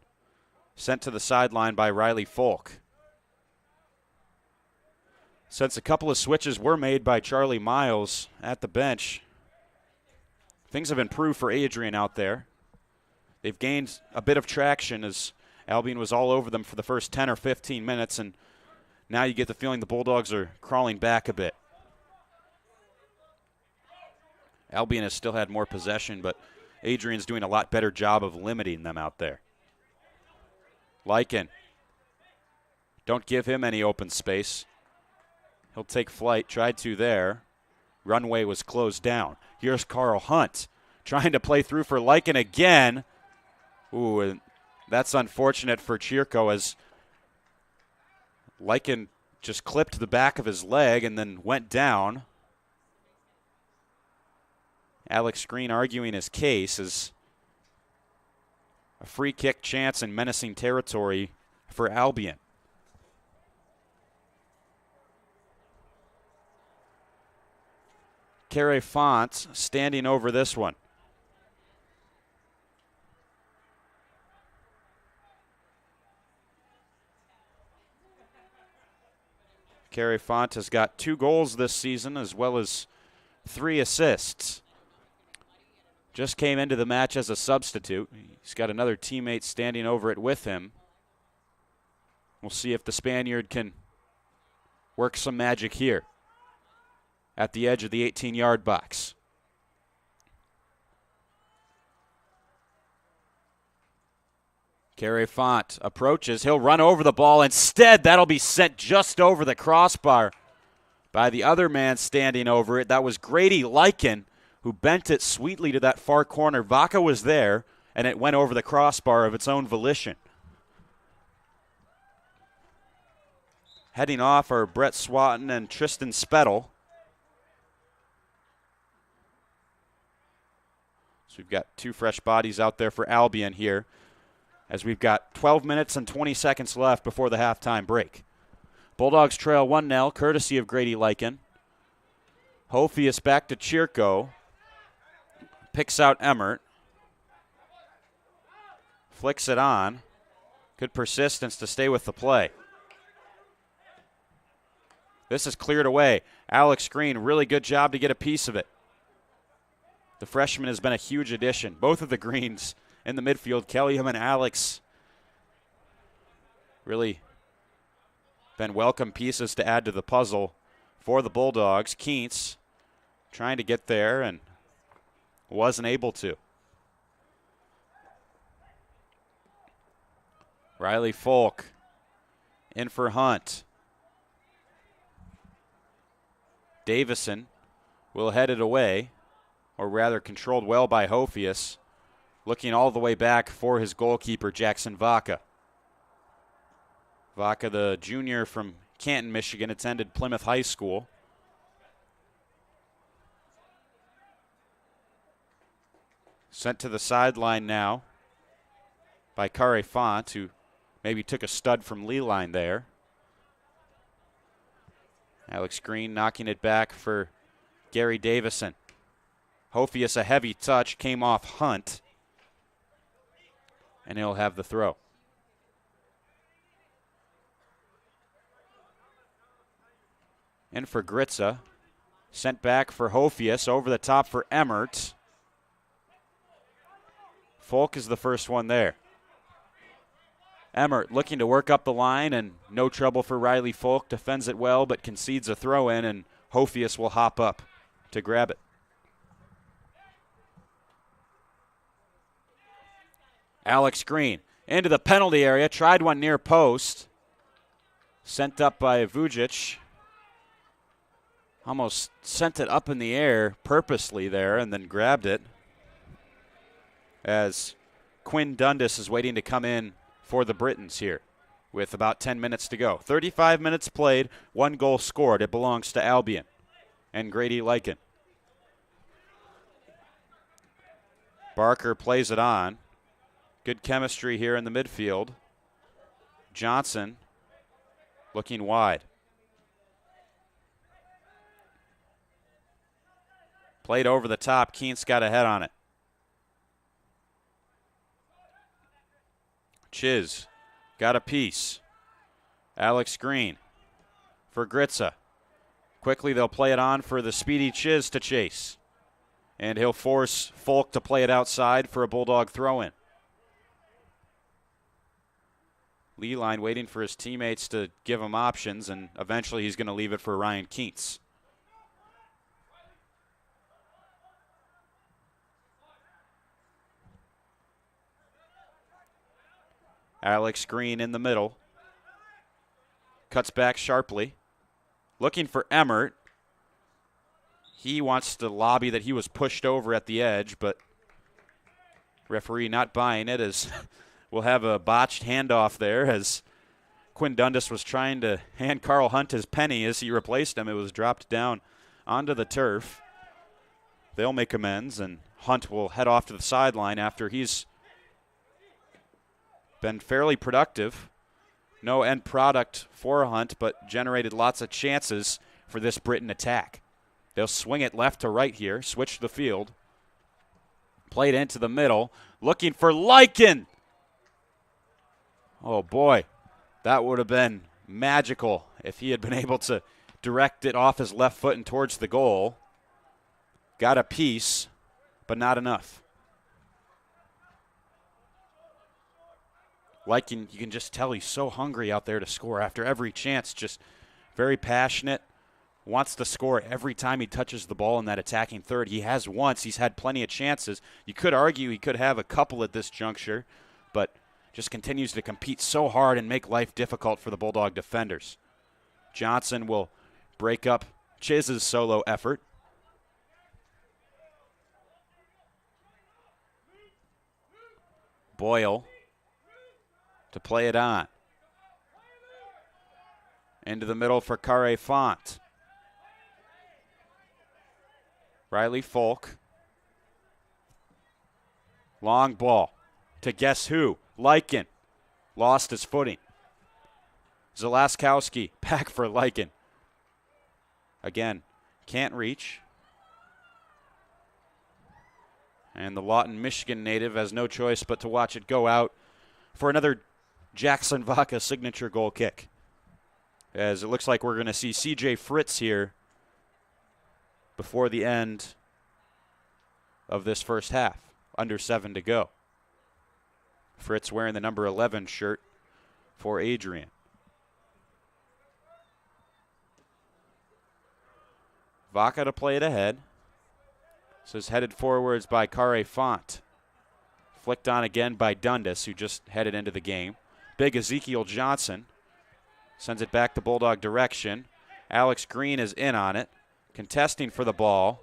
sent to the sideline by Riley Folk. Since a couple of switches were made by Charlie Miles at the bench, things have improved for Adrian out there. They've gained a bit of traction as Albion was all over them for the first 10 or 15 minutes, and now you get the feeling the Bulldogs are crawling back a bit. Albion has still had more possession, but Adrian's doing a lot better job of limiting them out there. Lycan. Don't give him any open space. He'll take flight. Tried to there. Runway was closed down. Here's Carl Hunt trying to play through for Lycan again. Ooh, and that's unfortunate for Chirco as Lycan just clipped the back of his leg and then went down. Alex Green arguing his case as a free kick chance in menacing territory for Albion. Carey-Font standing over this one. Carey-Font has got 2 goals this season as well as 3 assists. Just came into the match as a substitute. He's got another teammate standing over it with him. We'll see if the Spaniard can work some magic here at the edge of the 18-yard box. Carey-Font approaches. He'll run over the ball. Instead, that'll be sent just over the crossbar by the other man standing over it. That was Grady Lycan, who bent it sweetly to that far corner. Vaca was there, and it went over the crossbar of its own volition. Heading off are Brett Swatton and Tristan Spettel. So we've got 2 fresh bodies out there for Albion here, as we've got 12 minutes and 20 seconds left before the halftime break. Bulldogs trail 1-0, courtesy of Grady Lycan. Hofius back to Chirco. Picks out Emmert. Flicks it on. Good persistence to stay with the play. This is cleared away. Alex Green, really good job to get a piece of it. The freshman has been a huge addition. Both of the Greens in the midfield, Kellyham and Alex, really been welcome pieces to add to the puzzle for the Bulldogs. Keents trying to get there and wasn't able to. Riley Folk in for Hunt. Davison will head it away, or rather controlled well by Hofius, looking all the way back for his goalkeeper, Jackson Vaca. Vaca, the junior from Canton, Michigan, attended Plymouth High School. Sent to the sideline now by Kare Font, who maybe took a stud from Leeline there. Alex Green knocking it back for Gary Davison. Hofius, a heavy touch, came off Hunt, and he'll have the throw. In for Gritza. Sent back for Hofius, over the top for Emmert. Folk is the first one there. Emmert looking to work up the line, and no trouble for Riley Folk. Defends it well, but concedes a throw in, and Hofius will hop up to grab it. Alex Green into the penalty area, tried one near post. Sent up by Vujic. Almost sent it up in the air purposely there and then grabbed it as Quinn Dundas is waiting to come in for the Britons here with about 10 minutes to go. 35 minutes played, 1 goal scored. It belongs to Albion and Grady Lycan. Barker plays it on. Good chemistry here in the midfield. Johnson looking wide. Played over the top. Keents got a head on it. Chiz got a piece. Alex Green for Gritza. Quickly they'll play it on for the speedy Chiz to chase. And he'll force Folk to play it outside for a Bulldog throw-in. Leeline waiting for his teammates to give him options, and eventually he's going to leave it for Ryan Keents. Alex Green in the middle. Cuts back sharply. Looking for Emmert. He wants to lobby that he was pushed over at the edge, but referee not buying it, as we'll have a botched handoff there as Quinn Dundas was trying to hand Carl Hunt his penny as he replaced him. It was dropped down onto the turf. They'll make amends, and Hunt will head off to the sideline after he's been fairly productive. No end product for Hunt, but generated lots of chances for this Britain attack. They'll swing it left to right here, switch the field. Played into the middle, looking for Lycan. Oh boy, that would have been magical if he had been able to direct it off his left foot and towards the goal. Got a piece, but not enough. Lycan, you can just tell he's so hungry out there to score after every chance, just very passionate, wants to score every time he touches the ball in that attacking third. He has once. He's had plenty of chances. You could argue he could have a couple at this juncture, but just continues to compete so hard and make life difficult for the Bulldog defenders. Johnson will break up Chiz's solo effort. Boyle to play it on. Into the middle for Kare Font. Riley Folk. Long ball to guess who? Lycan. Lost his footing. Zalaskowski back for Lycan. Again, can't reach. And the Lawton, Michigan native has no choice but to watch it go out for another Jackson Vaca signature goal kick. as it looks like we're going to see C.J. Fritz here before the end of this first half. Under 7 to go. Fritz wearing the number 11 shirt for Adrian. Vaca to play it ahead. This is headed forwards by Kare Font. Flicked on again by Dundas, who just headed into the game. Big Ezekiel Johnson sends it back the Bulldog direction. Alex Green is in on it, contesting for the ball.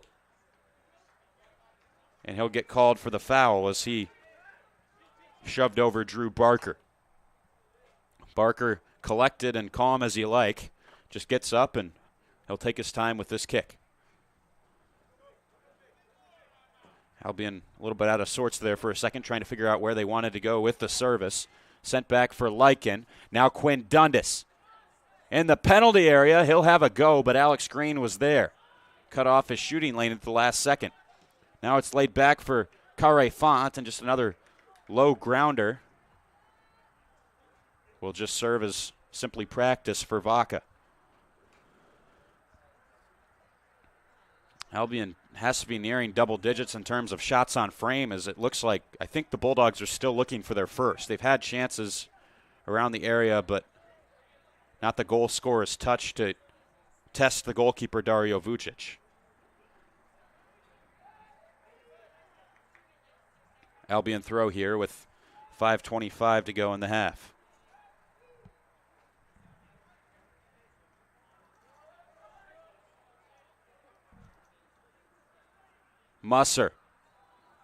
And he'll get called for the foul as he shoved over Drew Barker. Barker, collected and calm as you like, just gets up and he'll take his time with this kick. Albion a little bit out of sorts there for a second, trying to figure out where they wanted to go with the service. Sent back for Lycan. Now Quinn Dundas. In the penalty area, he'll have a go, but Alex Green was there. Cut off his shooting lane at the last second. Now it's laid back for Kare Font, and just another low grounder will just serve as simply practice for Vaca. Albion has to be nearing double digits in terms of shots on frame, as it looks like I think the Bulldogs are still looking for their first. They've had chances around the area, but not the goal scorer's touch to test the goalkeeper, Dario Vucic. Albion throw here with 5:25 to go in the half. Musser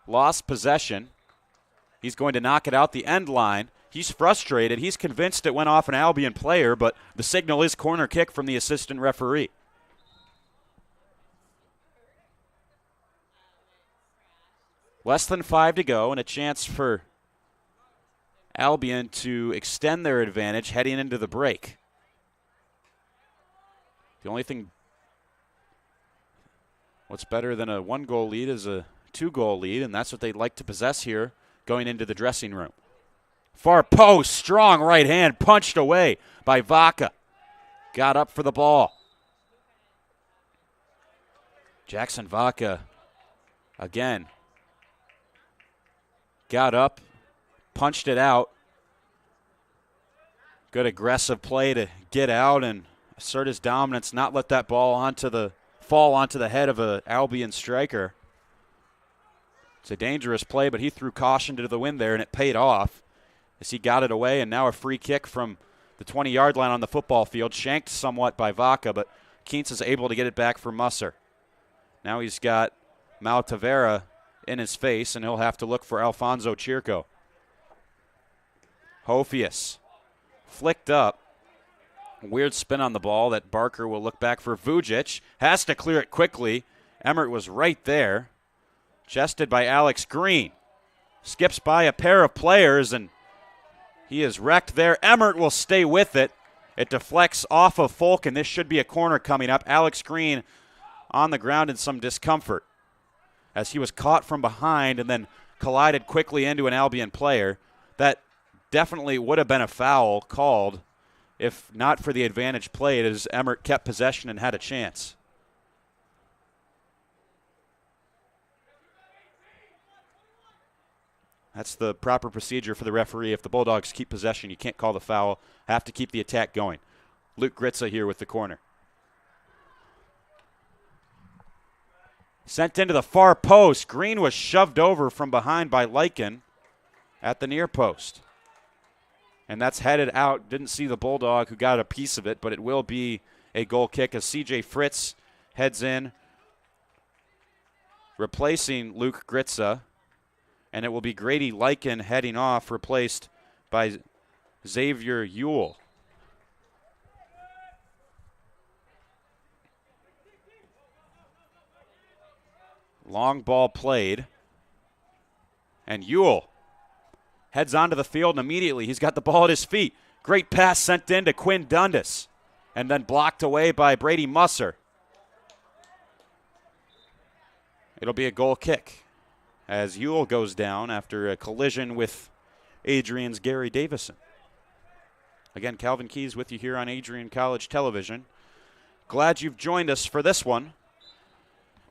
lost possession. He's going to knock it out the end line. He's frustrated. He's convinced it went off an Albion player, but the signal is corner kick from the assistant referee. Less than 5 to go and a chance for Albion to extend their advantage heading into the break. The only thing what's better than a 1-goal lead is a 2-goal lead, and that's what they'd like to possess here going into the dressing room. Far post, strong right hand, punched away by Vaca. Got up for the ball. Jackson Vaca, again, got up, punched it out. Good aggressive play to get out and assert his dominance, not let that ball fall onto the head of an Albion striker. It's a dangerous play, but he threw caution to the wind there, and it paid off as he got it away. And now a free kick from the 20-yard line on the football field, shanked somewhat by Vaca, but Keens is able to get it back for Musser. Now he's got Mau Tavera in his face, and he'll have to look for Alfonso Chirco. Hofius flicked up. Weird spin on the ball that Barker will look back for. Vucic has to clear it quickly. Emmert was right there. Chested by Alex Green. Skips by a pair of players, and he is wrecked there. Emmert will stay with it. It deflects off of Folk, and this should be a corner coming up. Alex Green on the ground in some discomfort as he was caught from behind and then collided quickly into an Albion player. That definitely would have been a foul called if not for the advantage played, as Emmert kept possession and had a chance. That's the proper procedure for the referee. If the Bulldogs keep possession, you can't call the foul. Have to keep the attack going. Luke Gritza here with the corner. Sent into the far post. Green was shoved over from behind by Lycan at the near post. And that's headed out. Didn't see the Bulldog who got a piece of it, but it will be a goal kick as C.J. Fritz heads in, replacing Luke Gritza. And it will be Grady Lycan heading off, replaced by Xavier Ewell. Long ball played. And Ewell heads onto the field, and immediately he's got the ball at his feet. Great pass sent in to Quinn Dundas, and then blocked away by Brady Musser. It'll be a goal kick as Ewell goes down after a collision with Adrian's Gary Davison. Again, Calvin Keys with you here on Adrian College Television. Glad you've joined us for this one.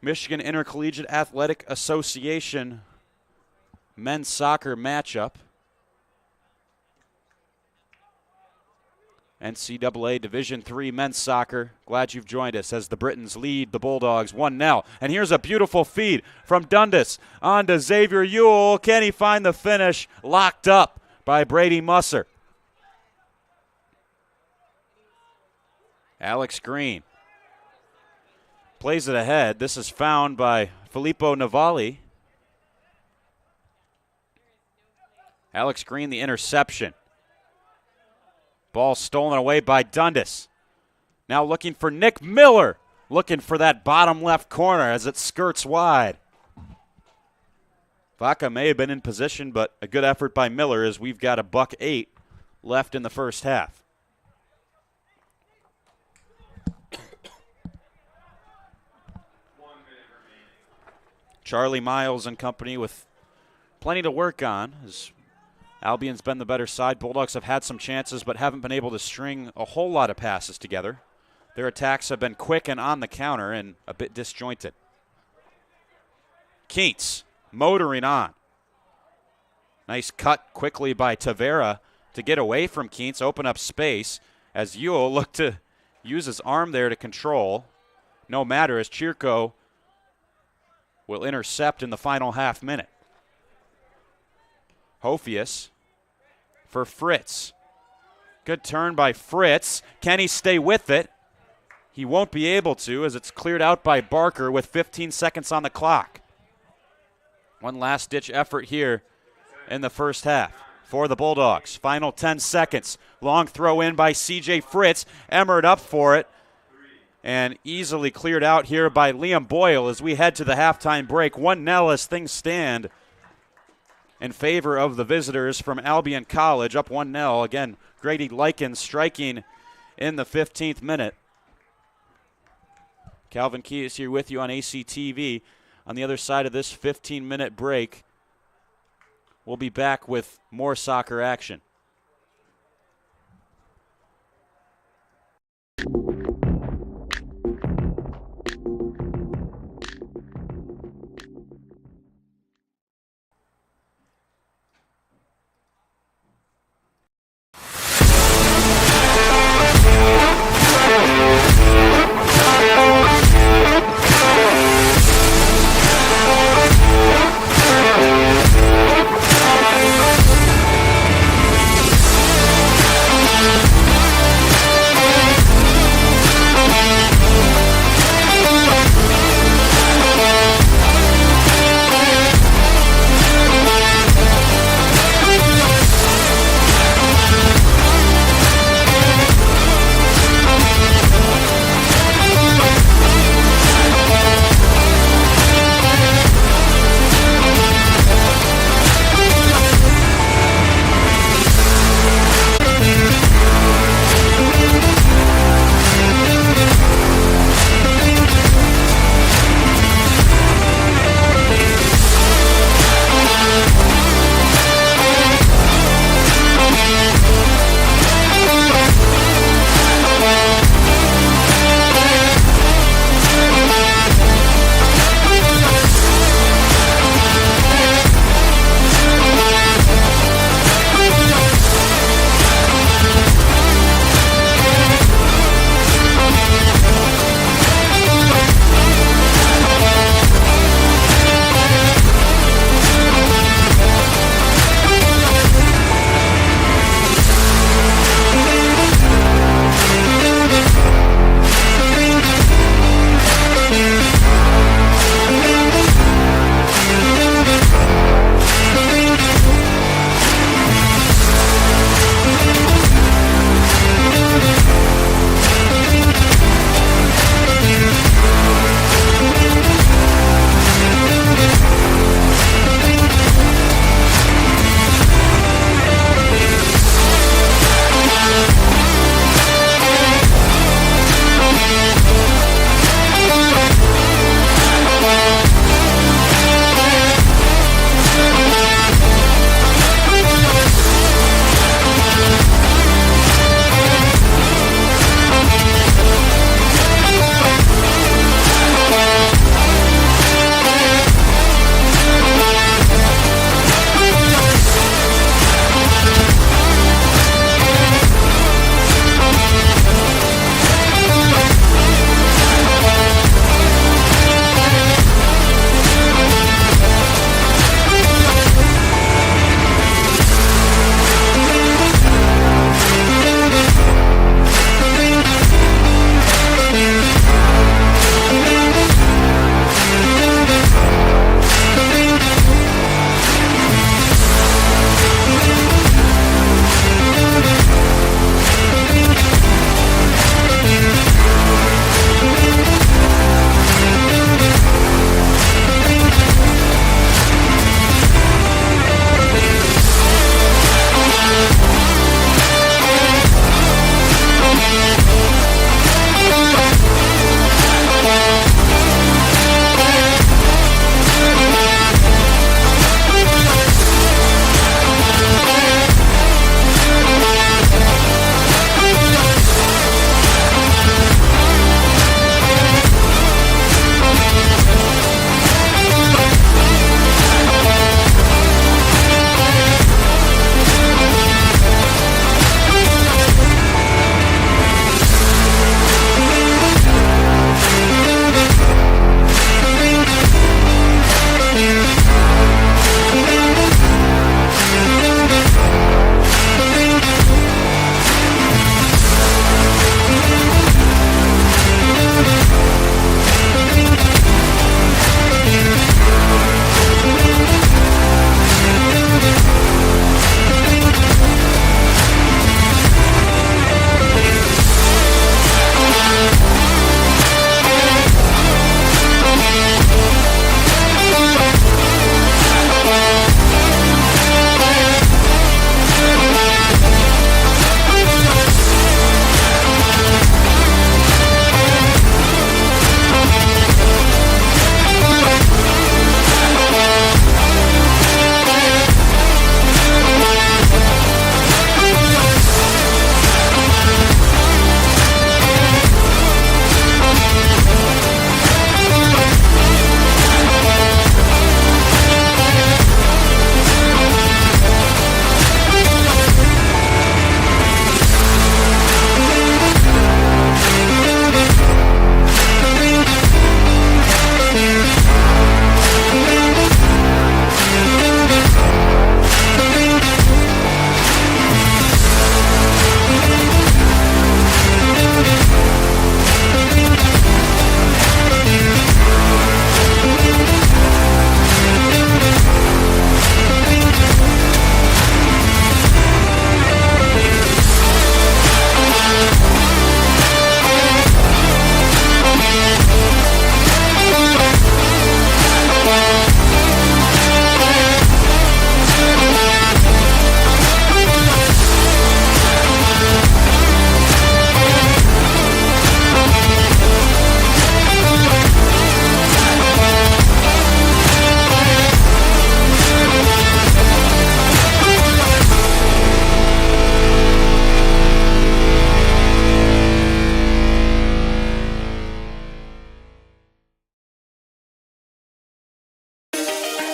Michigan Intercollegiate Athletic Association men's soccer matchup. NCAA Division III men's soccer. Glad you've joined us as the Britons lead the Bulldogs 1-0. And here's a beautiful feed from Dundas on to Xavier Ewell. Can he find the finish? Locked up by Brady Musser. Alex Green plays it ahead. This is found by Filippo Navali. Alex Green, the interception. Ball stolen away by Dundas. Now looking for Nick Miller. Looking for that bottom left corner as it skirts wide. Vaca may have been in position, but a good effort by Miller as we've got a $1:08 left in the first half. Charlie Miles and company with plenty to work on as Albion's been the better side. Bulldogs have had some chances but haven't been able to string a whole lot of passes together. Their attacks have been quick and on the counter and a bit disjointed. Keats motoring on. Nice cut quickly by Tavera to get away from Keats, open up space as Ewell looked to use his arm there to control. No matter as Chirco will intercept in the final half minute. Hofius for Fritz. Good turn by Fritz. Can he stay with it? He won't be able to as it's cleared out by Barker with 15 seconds on the clock. One last-ditch effort here in the first half for the Bulldogs. Final 10 seconds. Long throw in by C.J. Fritz. Emmered up for it and easily cleared out here by Liam Boyle as we head to the halftime break. 1-0 as things stand in favor of the visitors from Albion College, up 1-0. Again, Grady Likens striking in the 15th minute. Calvin Key is here with you on ACTV. On the other side of this 15-minute break, we'll be back with more soccer action.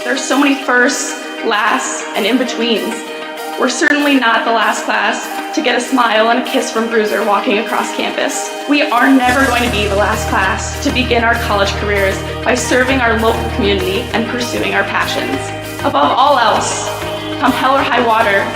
There's so many firsts, lasts, and in-betweens. We're certainly not the last class to get a smile and a kiss from Bruiser walking across campus. We are never going to be the last class to begin our college careers by serving our local community and pursuing our passions. Above all else, come hell or high water,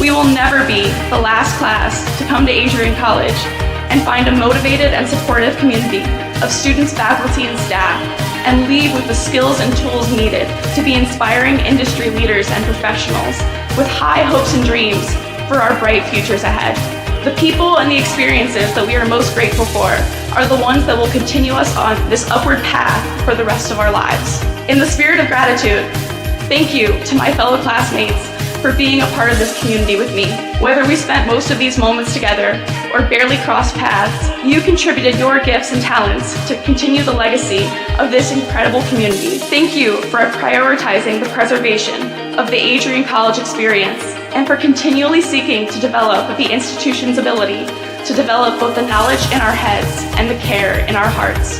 we will never be the last class to come to Adrian College and find a motivated and supportive community of students, faculty, and staff, and leave with the skills and tools needed to be inspiring industry leaders and professionals with high hopes and dreams for our bright futures ahead. The people and the experiences that we are most grateful for are the ones that will continue us on this upward path for the rest of our lives. In the spirit of gratitude, thank you to my fellow classmates for being a part of this community with me. Whether we spent most of these moments together or barely crossed paths, you contributed your gifts and talents to continue the legacy of this incredible community. Thank you for prioritizing the preservation of the Adrian College experience and for continually seeking to develop the institution's ability to develop both the knowledge in our heads and the care in our hearts.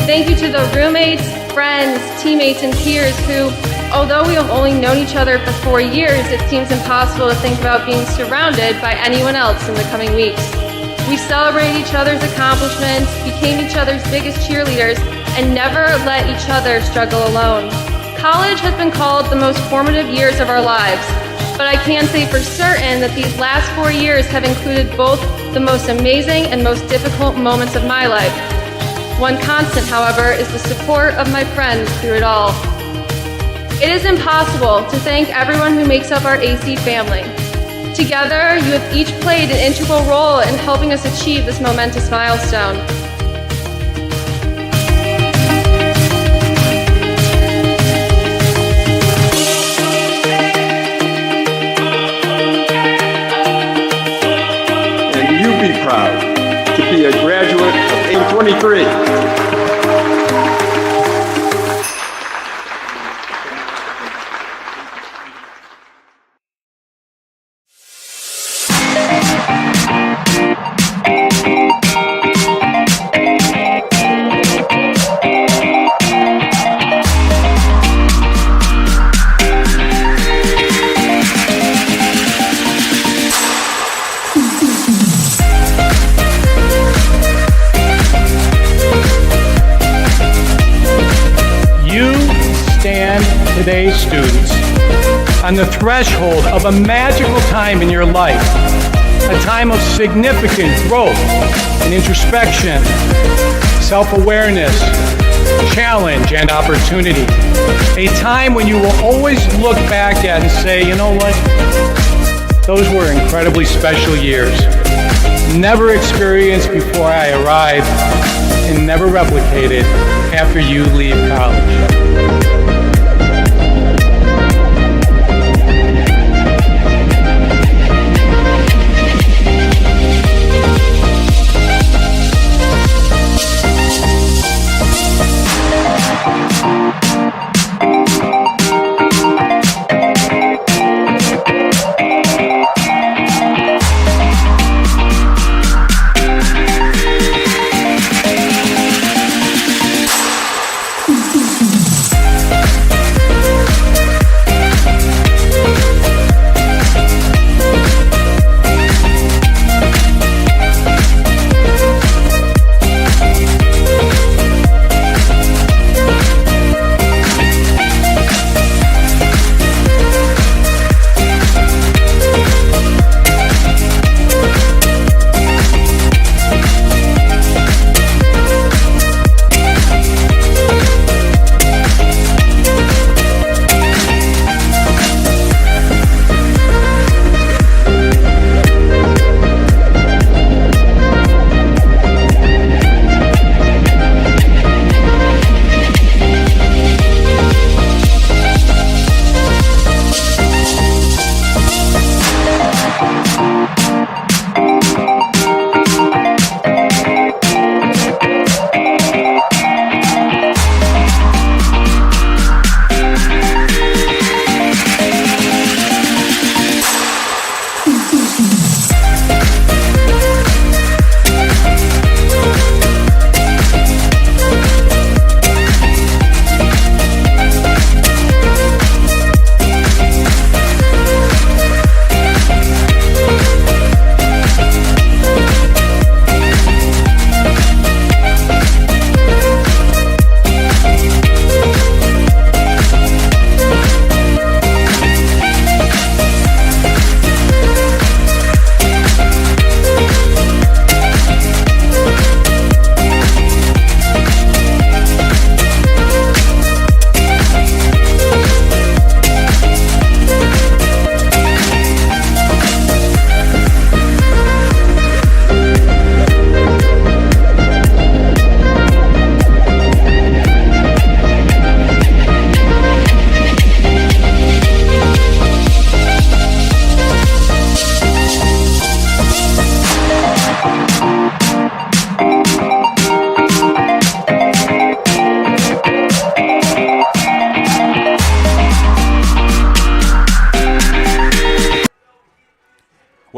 Thank you to the roommates, friends, teammates, and peers who, although we have only known each other for 4 years, it seems impossible to think about being surrounded by anyone else in the coming weeks. We celebrated each other's accomplishments, became each other's biggest cheerleaders, and never let each other struggle alone. College has been called the most formative years of our lives, but I can say for certain that these last 4 years have included both the most amazing and most difficult moments of my life. One constant, however, is the support of my friends through it all. It is impossible to thank everyone who makes up our AC family. Together, you have each played an integral role in helping us achieve this momentous milestone. And you be proud to be a graduate of 823. Today's students on the threshold of a magical time in your life, a time of significant growth and introspection, self-awareness, challenge, and opportunity. A time when you will always look back at and say, you know what? Those were incredibly special years. Never experienced before I arrived and never replicated after you leave college.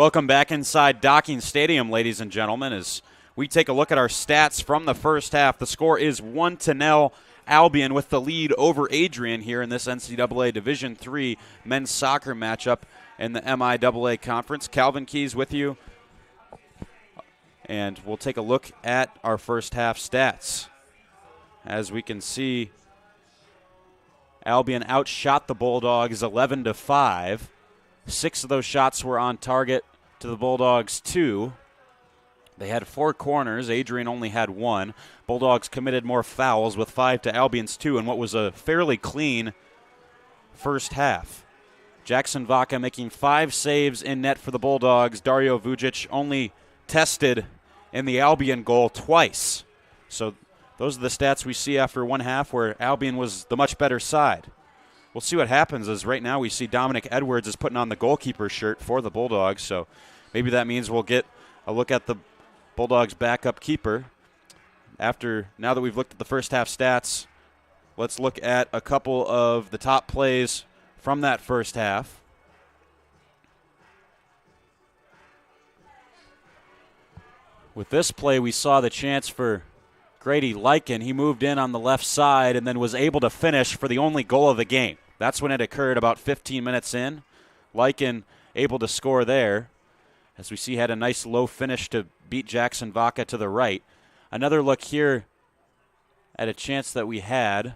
Welcome back inside Docking Stadium, ladies and gentlemen, as we take a look at our stats from the first half. The score is 1-0, Albion with the lead over Adrian here in this NCAA Division III men's soccer matchup in the MIAA Conference. Calvin Keys with you, and we'll take a look at our first half stats. As we can see, Albion outshot the Bulldogs 11-5. 6 of those shots were on target to the Bulldogs' 2. They had 4 corners. Adrian only had 1. Bulldogs committed more fouls with 5 to Albion's 2 in what was a fairly clean first half. Jackson Vaca making 5 saves in net for the Bulldogs. Dario Vujic only tested in the Albion goal twice. So those are the stats we see after one half where Albion was the much better side. We'll see what happens, as right now we see Dominic Edwards is putting on the goalkeeper shirt for the Bulldogs, so maybe that means we'll get a look at the Bulldogs' backup keeper. Now that we've looked at the first half stats, let's look at a couple of the top plays from that first half. With this play, we saw the chance for Grady Lykin. He moved in on the left side and then was able to finish for the only goal of the game. That's when it occurred about 15 minutes in. Lykin able to score there. As we see, had a nice low finish to beat Jackson Vaca to the right. Another look here at a chance that we had.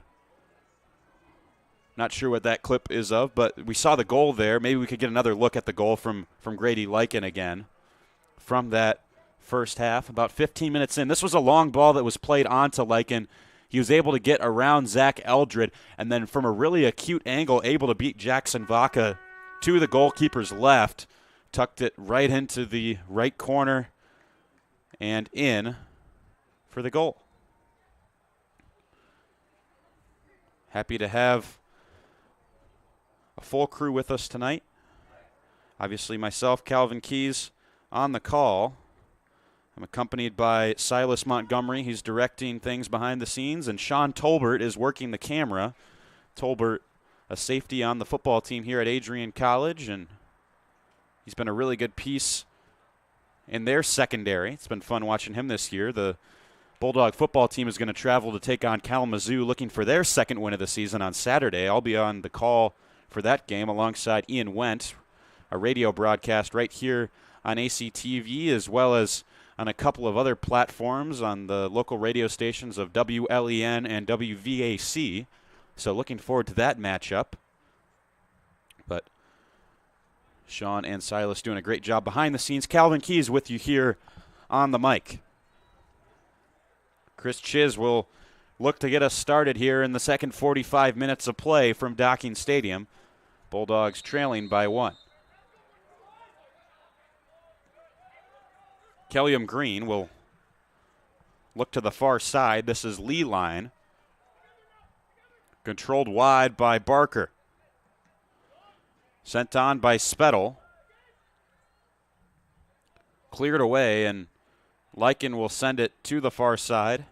Not sure what that clip is of, but we saw the goal there. Maybe we could get another look at the goal from Grady Lykin again from that first half. About 15 minutes in. This was a long ball that was played onto Lykin. He was able to get around Zach Eldred, and then from a really acute angle, able to beat Jackson Vaca to the goalkeeper's left. Tucked it right into the right corner and in for the goal. Happy to have a full crew with us tonight. Obviously myself, Calvin Keys, on the call. I'm accompanied by Silas Montgomery. He's directing things behind the scenes, and Sean Tolbert is working the camera. Tolbert, a safety on the football team here at Adrian College, and he's been a really good piece in their secondary. It's been fun watching him this year. The Bulldog football team is going to travel to take on Kalamazoo, looking for their second win of the season on Saturday. I'll be on the call for that game alongside Ian Wendt, a radio broadcast right here on ACTV, as well as on a couple of other platforms on the local radio stations of WLEN and WVAC. So looking forward to that matchup. But Sean and Silas doing a great job behind the scenes. Calvin Keys with you here on the mic. Chris Chiz will look to get us started here in the second 45 minutes of play from Docking Stadium. Bulldogs trailing by 1. Kelliam Green will look to the far side. This is Lee line. Controlled wide by Barker. Sent on by Spettel. Cleared away, and Lykin will send it to the far side,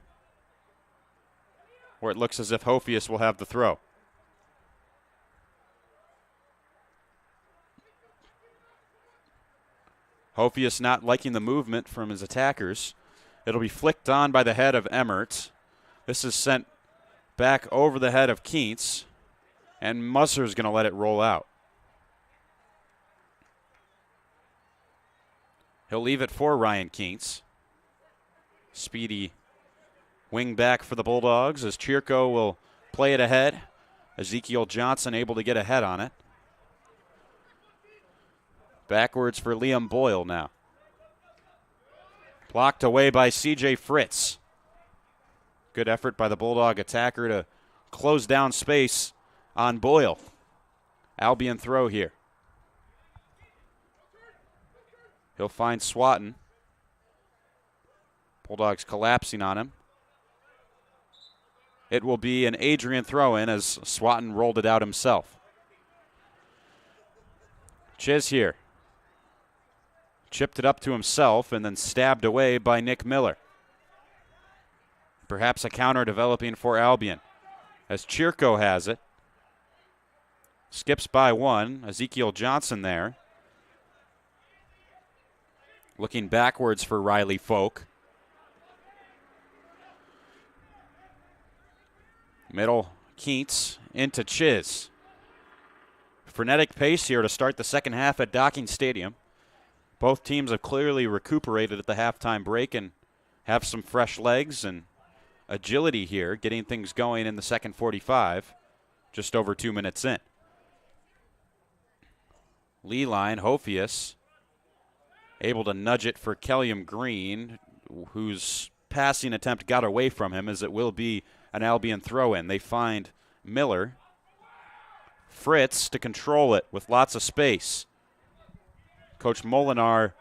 where it looks as if Hofius will have the throw. Hofius not liking the movement from his attackers. It'll be flicked on by the head of Emmert. This is sent back over the head of Keats, and Musser's going to let it roll out. He'll leave it for Ryan Keats. Speedy wing back for the Bulldogs as Chirko will play it ahead. Ezekiel Johnson able to get ahead on it. Backwards for Liam Boyle now. Blocked away by C.J. Fritz. Good effort by the Bulldog attacker to close down space on Boyle. Albion throw here. He'll find Swatton. Bulldogs collapsing on him. It will be an Adrian throw-in as Swatton rolled it out himself. Chiz here. Chipped it up to himself and then stabbed away by Nick Miller. Perhaps a counter developing for Albion as Chirko has it. Skips by 1. Ezekiel Johnson there. Looking backwards for Riley Folk. Middle, Keats into Chiz. Frenetic pace here to start the second half at Docking Stadium. Both teams have clearly recuperated at the halftime break and have some fresh legs and agility here, getting things going in the second 45, just over 2 minutes in. Lee line, Hophius, able to nudge it for Kelliam Green, whose passing attempt got away from him, as it will be an Albion throw-in. They find Miller. Fritz to control it with lots of space. Coach Molinar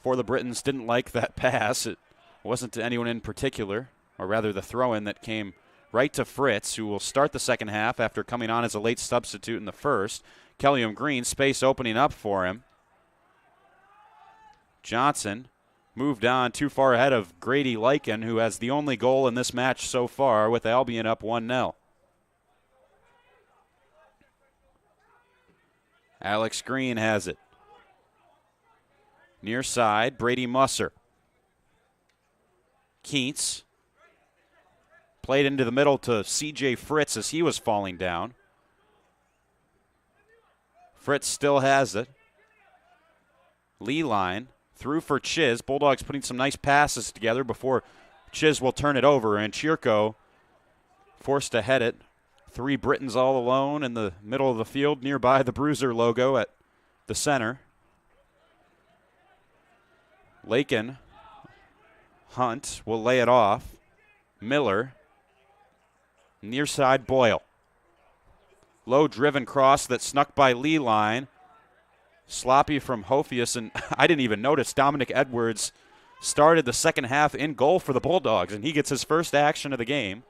for the Britons didn't like that pass. It wasn't to anyone in particular, or rather the throw-in that came right to Fritz, who will start the second half after coming on as a late substitute in the first. Kelliam Green, space opening up for him. Johnson moved on too far ahead of Grady Lycan, who has the only goal in this match so far, with Albion up 1-0. Alex Green has it. Near side, Brady Musser. Keats played into the middle to C.J. Fritz as he was falling down. Fritz still has it. Lee line through for Chiz. Bulldogs putting some nice passes together before Chiz will turn it over, and Chirko forced to head it. 3 Britons all alone in the middle of the field, nearby the Bruiser logo at the center. Lakin, Hunt will lay it off. Miller, near side Boyle. Low driven cross that snuck by Lee line. Sloppy from Hophius, and I didn't even notice Dominic Edwards started the second half in goal for the Bulldogs, and he gets his first action of the game.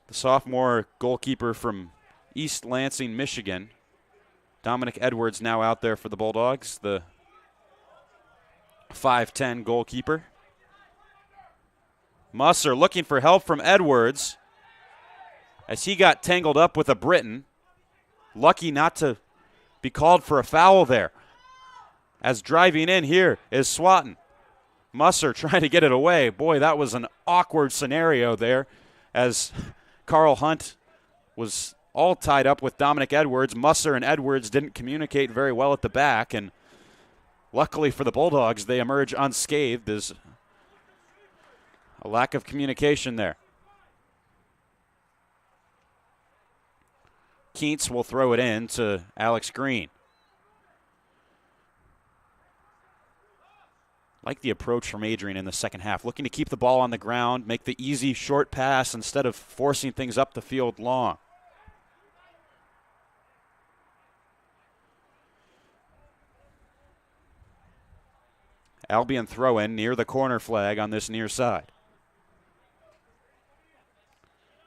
The sophomore goalkeeper from East Lansing, Michigan. Dominic Edwards now out there for the Bulldogs, the 5'10 goalkeeper. Musser looking for help from Edwards as he got tangled up with a Briton. Lucky not to be called for a foul there. As driving in here is Swatton. Musser trying to get it away. Boy, that was an awkward scenario there as Carl Hunt was all tied up with Dominic Edwards. Musser and Edwards didn't communicate very well at the back, and luckily for the Bulldogs, they emerge unscathed. There's a lack of communication there. Keats will throw it in to Alex Green. Like the approach from Adrian in the second half, looking to keep the ball on the ground, make the easy short pass instead of forcing things up the field long. Albion throw in near the corner flag on this near side.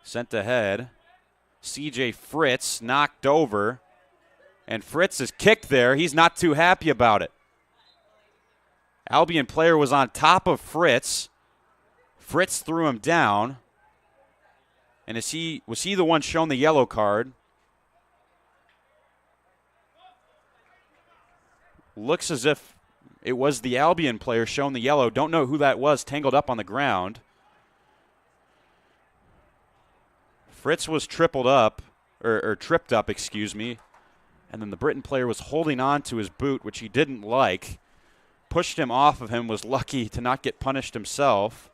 Sent ahead. C.J. Fritz knocked over, and Fritz is kicked there. He's not too happy about it. Albion player was on top of Fritz. Fritz threw him down. And was he the one shown the yellow card? Looks as if it was the Albion player shown the yellow. Don't know who that was, tangled up on the ground. Fritz was tripped up, excuse me. And then the Briton player was holding on to his boot, which he didn't like. Pushed him off of him, was lucky to not get punished himself.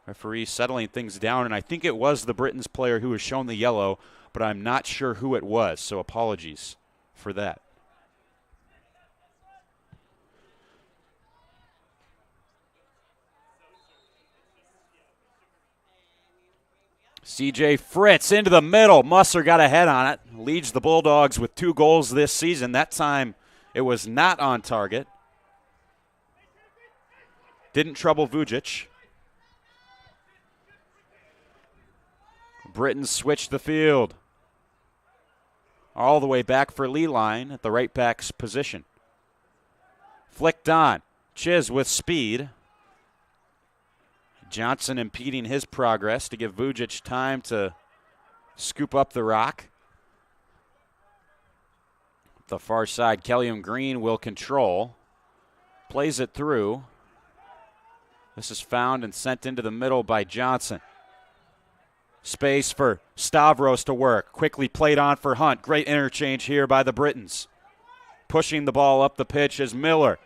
Referee settling things down, and I think it was the Britons player who was shown the yellow, but I'm not sure who it was, so apologies for that. C.J. Fritz into the middle. Musser got a head on it. Leads the Bulldogs with 2 goals this season. That time it was not on target. Didn't trouble Vujic. Britons switched the field. All the way back for Lee line at the right back's position. Flicked on. Chiz with speed. Johnson impeding his progress to give Vujic time to scoop up the rock. the far side. Kelliam Green will control. Plays it through. This is found and sent into the middle by Johnson. Space for Stavros to work. Quickly played on for Hunt. Great interchange here by the Britons. Pushing the ball up the pitch is Miller.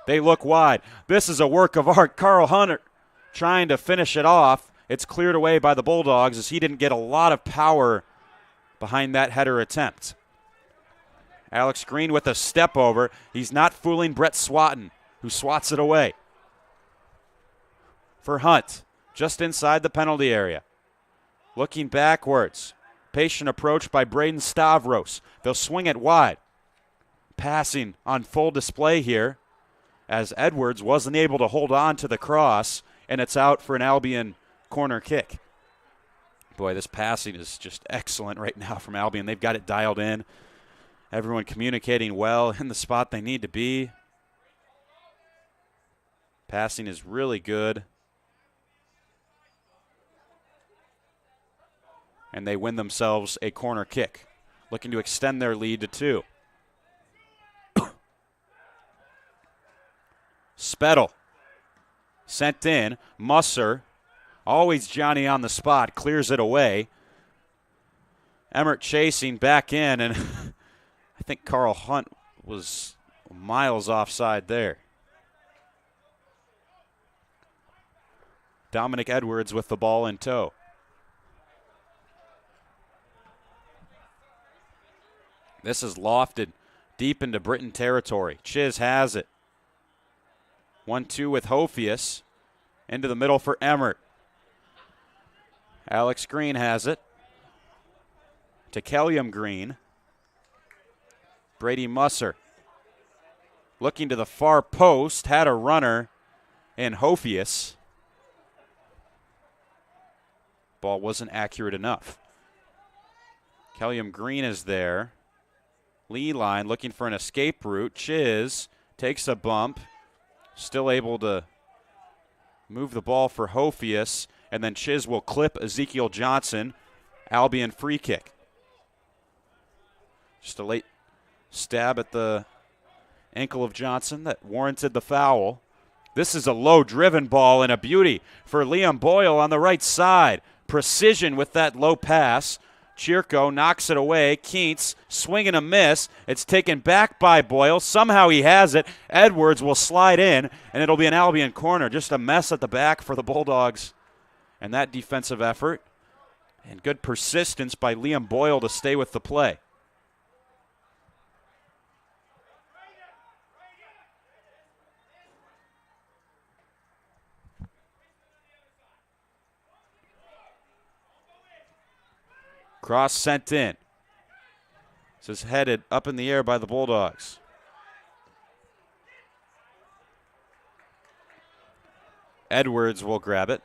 They look wide. This is a work of art. Carl Hunter trying to finish it off. It's cleared away by the Bulldogs as he didn't get a lot of power behind that header attempt. Alex Green with a step over. He's not fooling Brett Swatton, who swats it away. For Hunt, just inside the penalty area. Looking backwards. Patient approach by Braden Stavros. They'll swing it wide. Passing on full display here as Edwards wasn't able to hold on to the cross, and it's out for an Albion corner kick. Boy, this passing is just excellent right now from Albion. They've got it dialed in. Everyone communicating well in the spot they need to be. Passing is really good. And they win themselves a corner kick, looking to extend their lead to 2. Spettel sent in. Musser, always Johnny on the spot, clears it away. Emmert chasing back in, and I think Carl Hunt was miles offside there. Dominic Edwards with the ball in tow. This is lofted deep into Britain territory. Chiz has it. 1-2 with Hofius. Into the middle for Emmert. Alex Green has it. To Kelliam Green. Brady Musser. Looking to the far post. Had a runner in Hofius. Ball wasn't accurate enough. Kelliam Green is there. Lee line looking for an escape route. Chiz takes a bump. Still able to move the ball for Hofius. And then Chiz will clip Ezekiel Johnson. Albion free kick. Just a late stab at the ankle of Johnson that warranted the foul. This is a low-driven ball and a beauty for Liam Boyle on the right side. Precision with that low pass. Chirko knocks it away. Keats swing and a miss. It's taken back by Boyle. Somehow he has it. Edwards will slide in, and it'll be an Albion corner. Just a mess at the back for the Bulldogs. And that defensive effort. And good persistence by Liam Boyle to stay with the play. Cross sent in. This is headed up in the air by the Bulldogs. Edwards will grab it.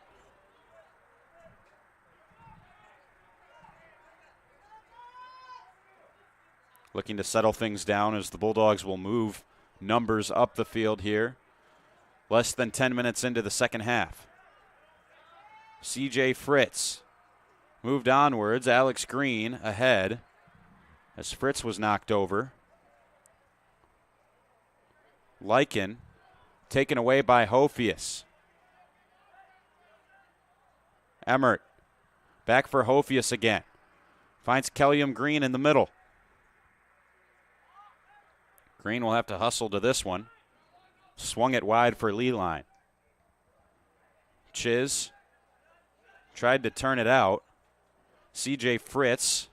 Looking to settle things down as the Bulldogs will move numbers up the field here. Less than 10 minutes into the second half. CJ Fritz moved onwards. Alex Green ahead as Fritz was knocked over. Lycan taken away by Hofius. Emmert back for Hofius again. Finds Kelliam Green in the middle. Green will have to hustle to this one. Swung it wide for Leeline. Chiz tried to turn it out. CJ Fritz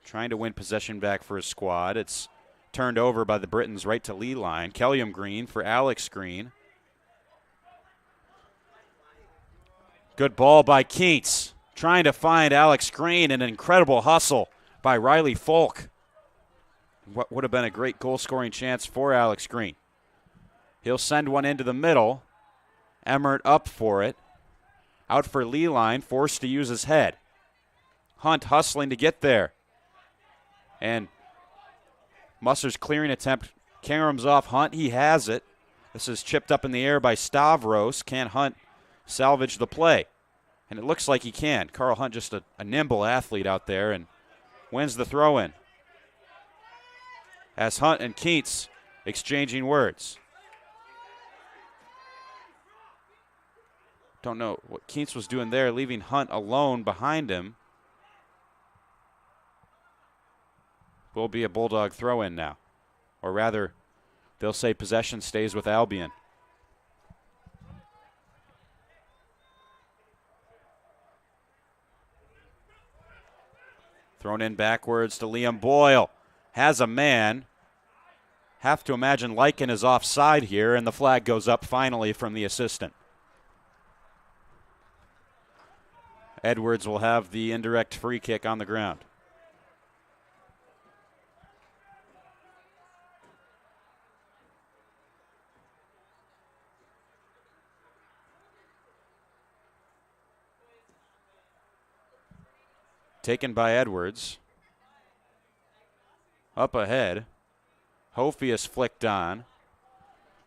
trying to win possession back for his squad. It's turned over by the Britons right to Leeline. Kelliam Green for Alex Green. Good ball by Keats. Trying to find Alex Green. An incredible hustle by Riley Folk. What would have been a great goal-scoring chance for Alex Green. He'll send one into the middle. Emmert up for it. Out for Leeline, forced to use his head. Hunt hustling to get there. And Musser's clearing attempt caroms off Hunt. He has it. This is chipped up in the air by Stavros. Can Hunt salvage the play? And it looks like he can. Carl Hunt just a nimble athlete out there and wins the throw-in. as Hunt and Keats exchanging words. Don't know what Keats was doing there, leaving Hunt alone behind him. Will be a Bulldog throw-in now. Or rather, they'll say possession stays with Albion. Thrown in backwards to Liam Boyle. Has a man. Have to imagine Lycan is offside here, and the flag goes up finally from the assistant. Edwards will have the indirect free kick on the ground. Taken by Edwards. Up ahead. Hofius flicked on.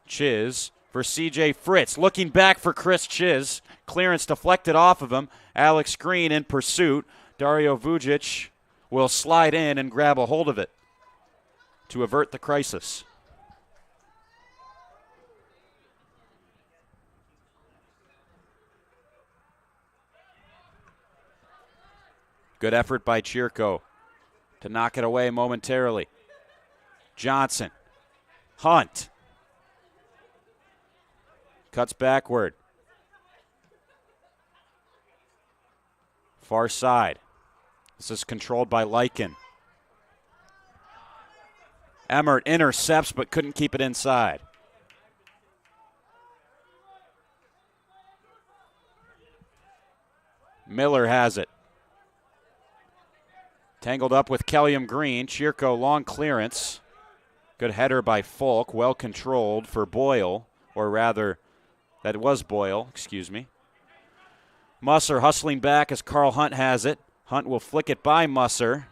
Chiz for CJ Fritz. Looking back for Chris Chiz. Clearance deflected off of him. Alex Green in pursuit. Dario Vujic will slide in and grab a hold of it to avert the crisis. Good effort by Chirko to knock it away momentarily. Johnson. Hunt. Cuts backward. Far side. This is controlled by Lycan. Emmert intercepts but couldn't keep it inside. Miller has it. Tangled up with Kelliam Green. Chirko, long clearance. Good header by Folk. Well controlled for Boyle. Or rather, that was Boyle, excuse me. Musser hustling back as Carl Hunt has it. Hunt will flick it by Musser.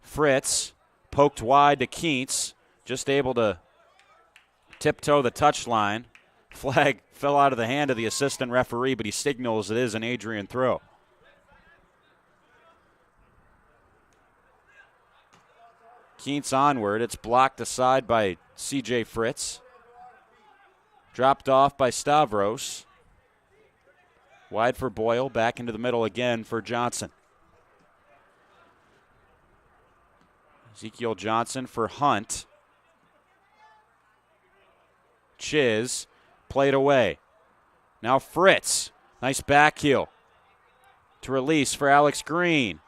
Fritz poked wide to Keats. Just able to tiptoe the touchline. Flag fell out of the hand of the assistant referee, but he signals it is an Adrian throw. Keats onward. It's blocked aside by CJ Fritz. Dropped off by Stavros. Wide for Boyle. Back into the middle again for Johnson. Ezekiel Johnson for Hunt. Chiz played away. Now Fritz. Nice back heel. To release for Alex Green.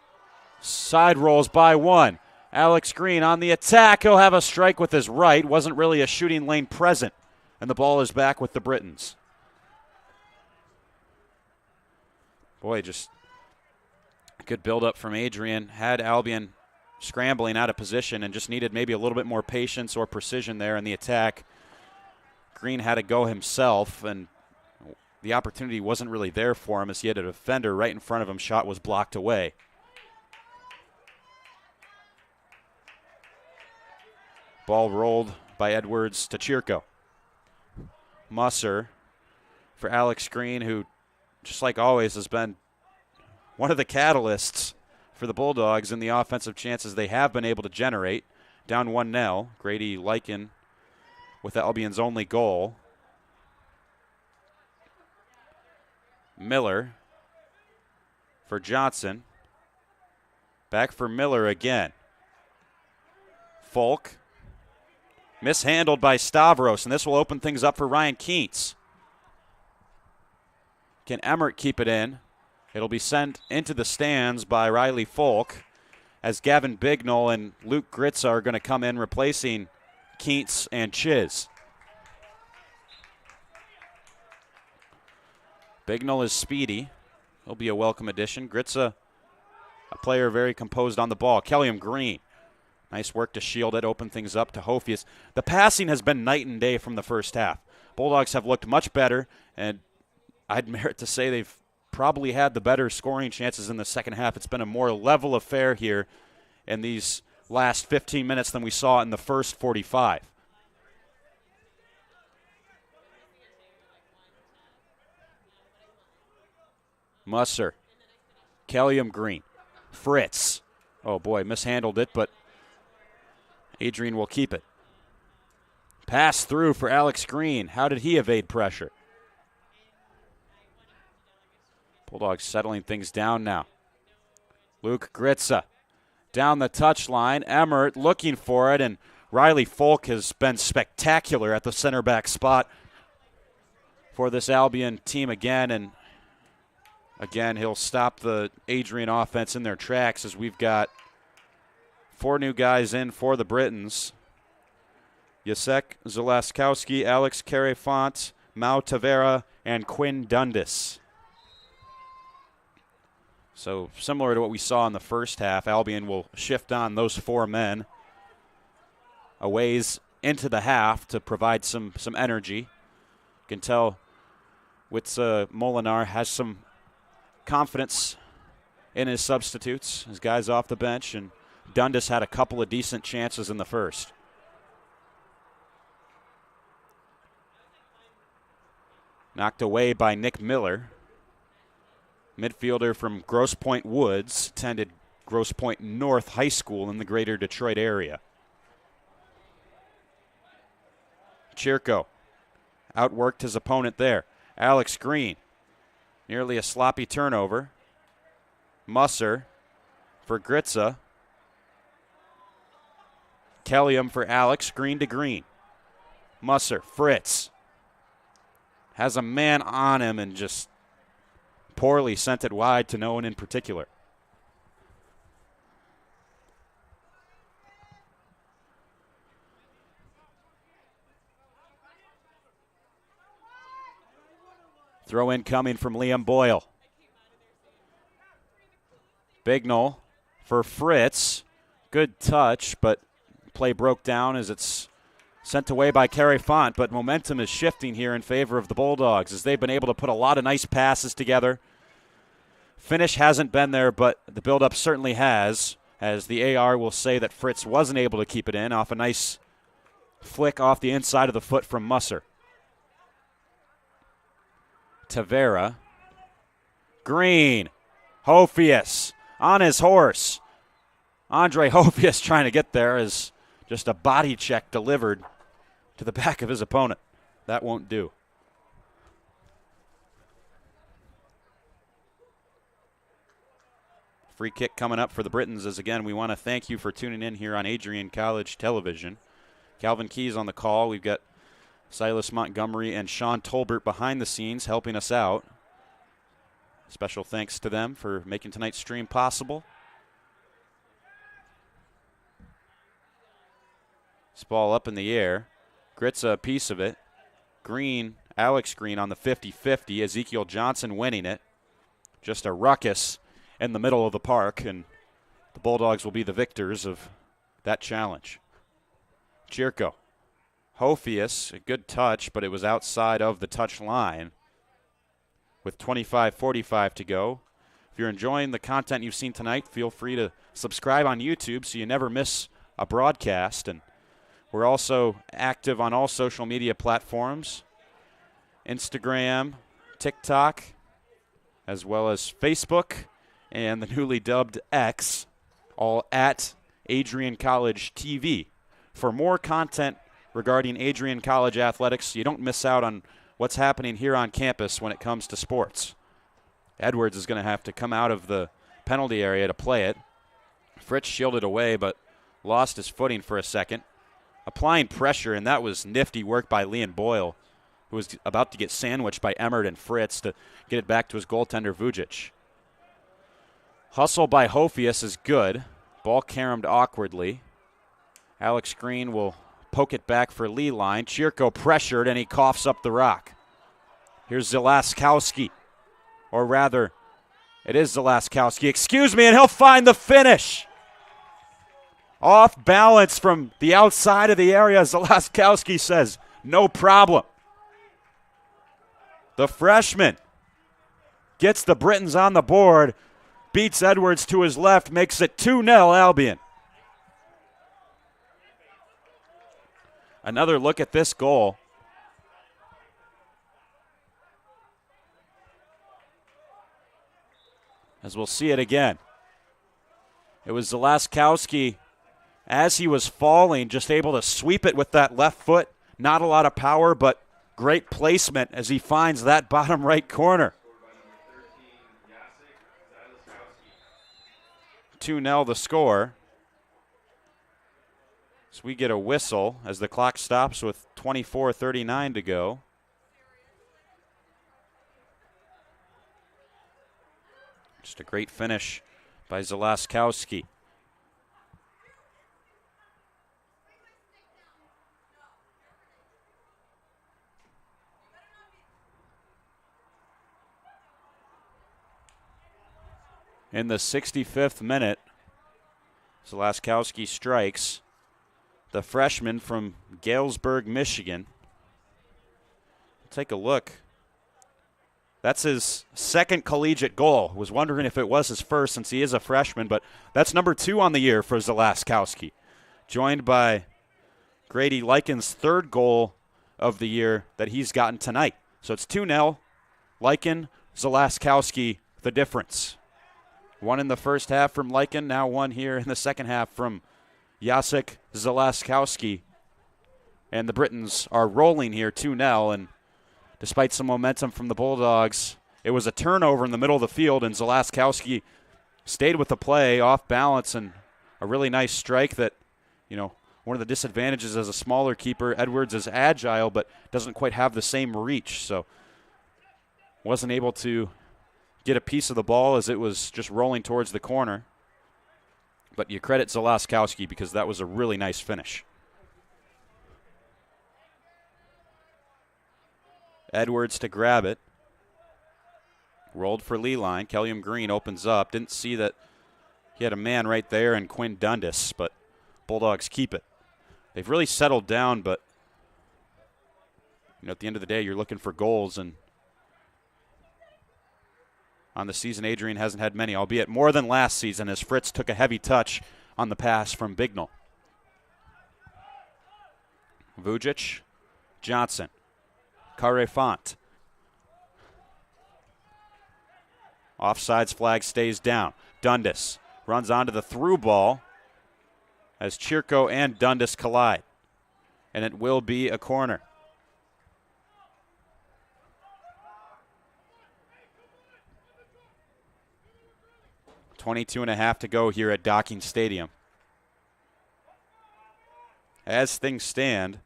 Side rolls by one. Alex Green on the attack. He'll have a strike with his right. Wasn't really a shooting lane present. And the ball is back with the Britons. Boy, just good build-up from Adrian. Had Albion scrambling out of position and just needed maybe a little bit more patience or precision there in the attack. Green had to go himself, and the opportunity wasn't really there for him as he had a defender right in front of him. Shot was blocked away. Ball rolled by Edwards to Chirko. Musser for Alex Green, who, just like always, has been one of the catalysts for the Bulldogs in the offensive chances they have been able to generate. Down 1-0. Grady Lycan with Albion's only goal. Miller for Johnson. Back for Miller again. Folk. Mishandled by Stavros, and this will open things up for Ryan Keats. Can Emmert keep it in? It'll be sent into the stands by Riley Folk as Gavin Bignell and Luke Gritza are going to come in replacing Keats and Chiz. Bignell is speedy. He'll be a welcome addition. Gritza, a player very composed on the ball. Kelliam Green. Nice work to shield it, open things up to Hofius. The passing has been night and day from the first half. Bulldogs have looked much better, and I'd merit to say they've probably had the better scoring chances in the second half. It's been a more level affair here in these last 15 minutes than we saw in the first 45. Musser. Kelliam Green. Fritz. Oh, boy, mishandled it, but Adrian will keep it. Pass through for Alex Green. How did he evade pressure? Bulldogs settling things down now. Luke Gritza down the touchline. Emmert looking for it, and Riley Folk has been spectacular at the center back spot for this Albion team again. And again, he'll stop the Adrian offense in their tracks as we've got 4 new guys in for the Britons. Jacek Zalaskowski, Alex Carefont, Mau Tavera, and Quinn Dundas. So similar to what we saw in the first half, Albion will shift on those 4 men a ways into the half to provide some energy. You can tell Witsa Molinar has some confidence in his substitutes, his guys off the bench, and Dundas had a couple of decent chances in the first. Knocked away by Nick Miller. Midfielder from Grosse Pointe Woods, attended Grosse Pointe North High School in the greater Detroit area. Chirko outworked his opponent there. Alex Green, nearly a sloppy turnover. Musser for Gritza. Kelliam for Alex, Green to Green. Musser, Fritz. Has a man on him and just poorly sent it wide to no one in particular. Throw in coming from Liam Boyle. Bignall for Fritz. Good touch, but play broke down as it's sent away by Carey Font, but momentum is shifting here in favor of the Bulldogs as they've been able to put a lot of nice passes together. Finish hasn't been there, but the build-up certainly has, as the AR will say that Fritz wasn't able to keep it in off a nice flick off the inside of the foot from Musser. Tavera. Green. Hofius on his horse. Andre Hofius trying to get there as just a body check delivered to the back of his opponent. That won't do. Free kick coming up for the Britons as, again, we want to thank you for tuning in here on Adrian College Television. Calvin Keys on the call. We've got Silas Montgomery and Sean Tolbert behind the scenes helping us out. Special thanks to them for making tonight's stream possible. This ball up in the air. Gritza a piece of it. Green, Alex Green on the 50-50. Ezekiel Johnson winning it. Just a ruckus in the middle of the park, and the Bulldogs will be the victors of that challenge. Chirko. Hofius, a good touch, but it was outside of the touch line. With 25:45 to go. If you're enjoying the content you've seen tonight, feel free to subscribe on YouTube so you never miss a broadcast. And we're also active on all social media platforms, Instagram, TikTok, as well as Facebook and the newly dubbed X, all at Adrian College TV. For more content regarding Adrian College athletics, so you don't miss out on what's happening here on campus when it comes to sports. Edwards is going to have to come out of the penalty area to play it. Fritz shielded away, but lost his footing for a second. Applying pressure, and that was nifty work by Liam Boyle, who was about to get sandwiched by Emmert and Fritz to get it back to his goaltender, Vujic. Hustle by Hofius is good. Ball caromed awkwardly. Alex Green will poke it back for Lee line. Chirko pressured, and he coughs up the rock. Here's Zalaskowski. Or rather, it is Zalaskowski. Excuse me, and he'll find the finish. Off balance from the outside of the area, Zalaskowski says, no problem. The freshman gets the Britons on the board, beats Edwards to his left, makes it 2-0 Albion. Another look at this goal. As we'll see it again. It was Zalaskowski as he was falling, just able to sweep it with that left foot. Not a lot of power, but great placement as he finds that bottom right corner. 2-0 the score. So we get a whistle as the clock stops with 24:39 to go. Just a great finish by Zalaskowski. In the 65th minute, Zalaskowski strikes the freshman from Galesburg, Michigan. Take a look. That's his second collegiate goal. Was wondering if it was his first since he is a freshman, but that's number 2 on the year for Zalaskowski. Joined by Grady Lyken's third goal of the year that he's gotten tonight. So it's 2-0. Lyken, Zalaskowski, the difference. One in the first half from Lyken, now one here in the second half from Jacek Zalaskowski. And the Britons are rolling here 2-0, and despite some momentum from the Bulldogs, it was a turnover in the middle of the field, and Zalaskowski stayed with the play, off balance, and a really nice strike that, you know, one of the disadvantages as a smaller keeper, Edwards is agile but doesn't quite have the same reach, so wasn't able to get a piece of the ball as it was just rolling towards the corner. But you credit Zalaskowski because that was a really nice finish. Edwards to grab it. Rolled for Leeline. Kelliam Green opens up. Didn't see that he had a man right there in Quinn Dundas, but Bulldogs keep it. They've really settled down, but you know, at the end of the day, you're looking for goals, and on the season, Adrian hasn't had many, albeit more than last season, as Fritz took a heavy touch on the pass from Bignell. Vujic, Johnson, Carrefant. Offsides flag stays down. Dundas runs onto the through ball as Chirko and Dundas collide, and it will be a corner. 22.5 to go here at Docking Stadium. As things stand,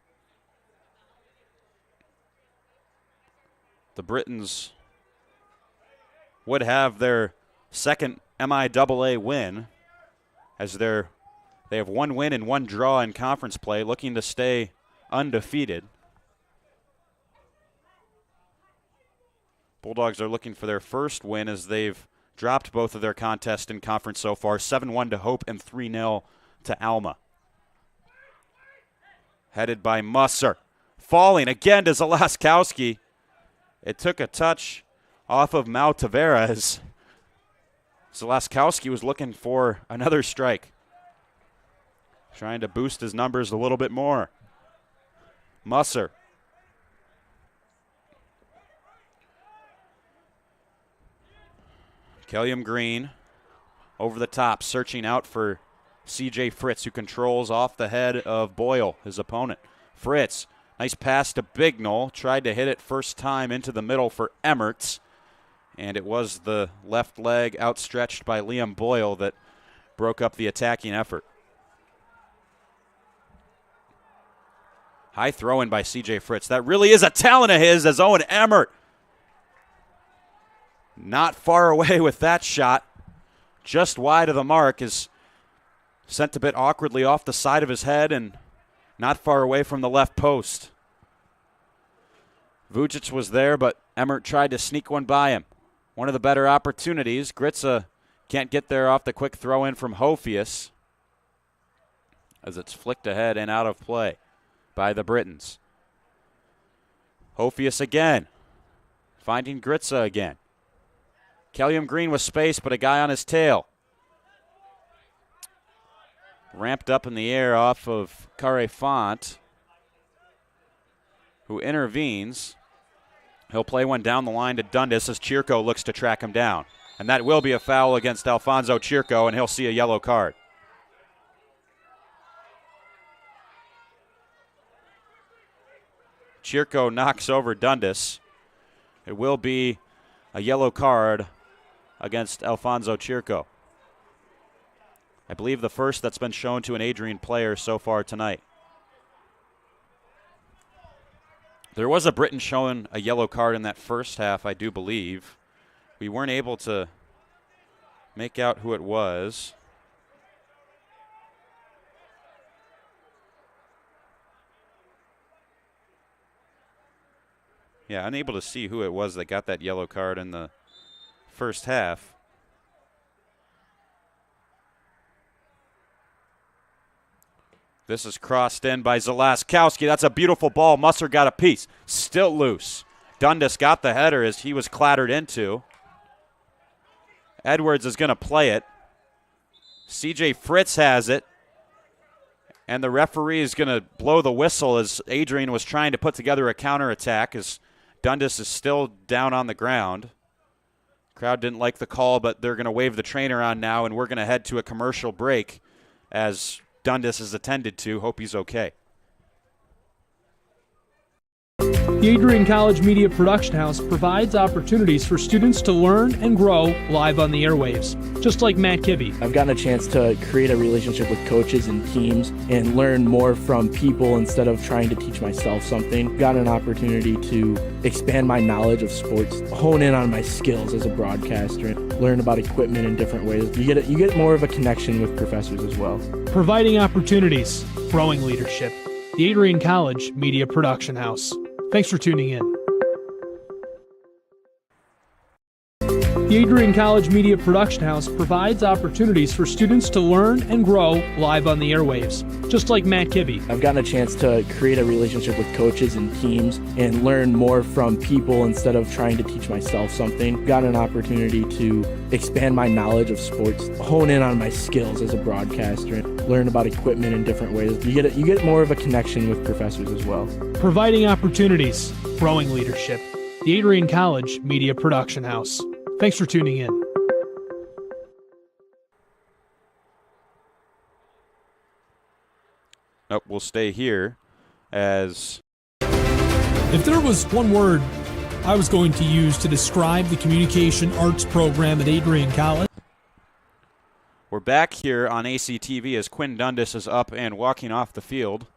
the Britons would have their second MIAA win, as they have one win and one draw in conference play, looking to stay undefeated. Bulldogs are looking for their first win as they've dropped both of their contests in conference so far, 7-1 to Hope and 3-0 to Alma. Headed by Musser. Falling again to Zalaskowski. It took a touch off of Mau Tavares. Zalaskowski was looking for another strike, trying to boost his numbers a little bit more. Musser. Kelliam Green over the top, searching out for C.J. Fritz, who controls off the head of Boyle, his opponent. Fritz, nice pass to Bignell, tried to hit it first time into the middle for Emmerts, and it was the left leg outstretched by Liam Boyle that broke up the attacking effort. High throw in by C.J. Fritz. That really is a talent of his, as Owen Emmert not far away with that shot. Just wide of the mark, is sent a bit awkwardly off the side of his head and not far away from the left post. Vujic was there, but Emmert tried to sneak one by him. One of the better opportunities. Gritza can't get there off the quick throw in from Hofius, as it's flicked ahead and out of play by the Britons. Hofius again, finding Gritza again. Kelliam Green with space, but a guy on his tail. Ramped up in the air off of Carrefant, who intervenes. He'll play one down the line to Dundas as Chirko looks to track him down. And that will be a foul against Alfonso Chirko, and he'll see a yellow card. Chirco knocks over Dundas. It will be a yellow card against Alfonso Chirco. I believe the first that's been shown to an Adrian player so far tonight. There was a Briton showing a yellow card in that first half, I do believe. We weren't able to make out who it was. Yeah, unable to see who it was that got that yellow card in the first half. This is crossed in by Zalaskowski. That's a beautiful ball. Musser got a piece. Still loose. Dundas got the header as he was clattered into. Edwards is going to play it. CJ Fritz has it. And the referee is going to blow the whistle as Adrian was trying to put together a counterattack as Dundas is still down on the ground. Crowd didn't like the call, but they're going to wave the trainer on now, and we're going to head to a commercial break as Dundas is attended to. Hope he's okay. The Adrian College Media Production House provides opportunities for students to learn and grow live on the airwaves, just like Matt Kibbe. I've gotten a chance to create a relationship with coaches and teams and learn more from people instead of trying to teach myself something. Got an opportunity to expand my knowledge of sports, hone in on my skills as a broadcaster, and learn about equipment in different ways. You get more of a connection with professors as well. Providing opportunities, growing leadership. The Adrian College Media Production House. Thanks for tuning in. The Adrian College Media Production House provides opportunities for students to learn and grow live on the airwaves, just like Matt Kibbe. I've gotten a chance to create a relationship with coaches and teams and learn more from people instead of trying to teach myself something. Got an opportunity to expand my knowledge of sports, hone in on my skills as a broadcaster, and learn about equipment in different ways. You get more of a connection with professors as well. Providing opportunities, growing leadership. The Adrian College Media Production House. Thanks for tuning in. Nope, we'll stay here as... If there was one word I was going to use to describe the communication arts program at Adrian College. We're back here on ACTV as Quinn Dundas is up and walking off the field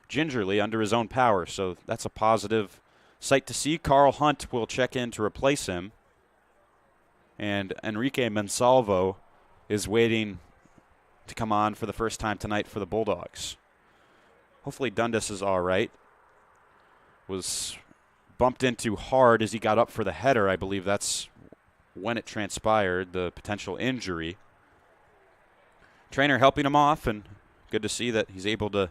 gingerly under his own power, so that's a positive sight to see. Carl Hunt will check in to replace him, and Enrique Monsalvo is waiting to come on for the first time tonight for the Bulldogs. Hopefully Dundas is all right. Was bumped into hard as he got up for the header. I believe that's when it transpired, the potential injury. Trainer helping him off, and good to see that he's able to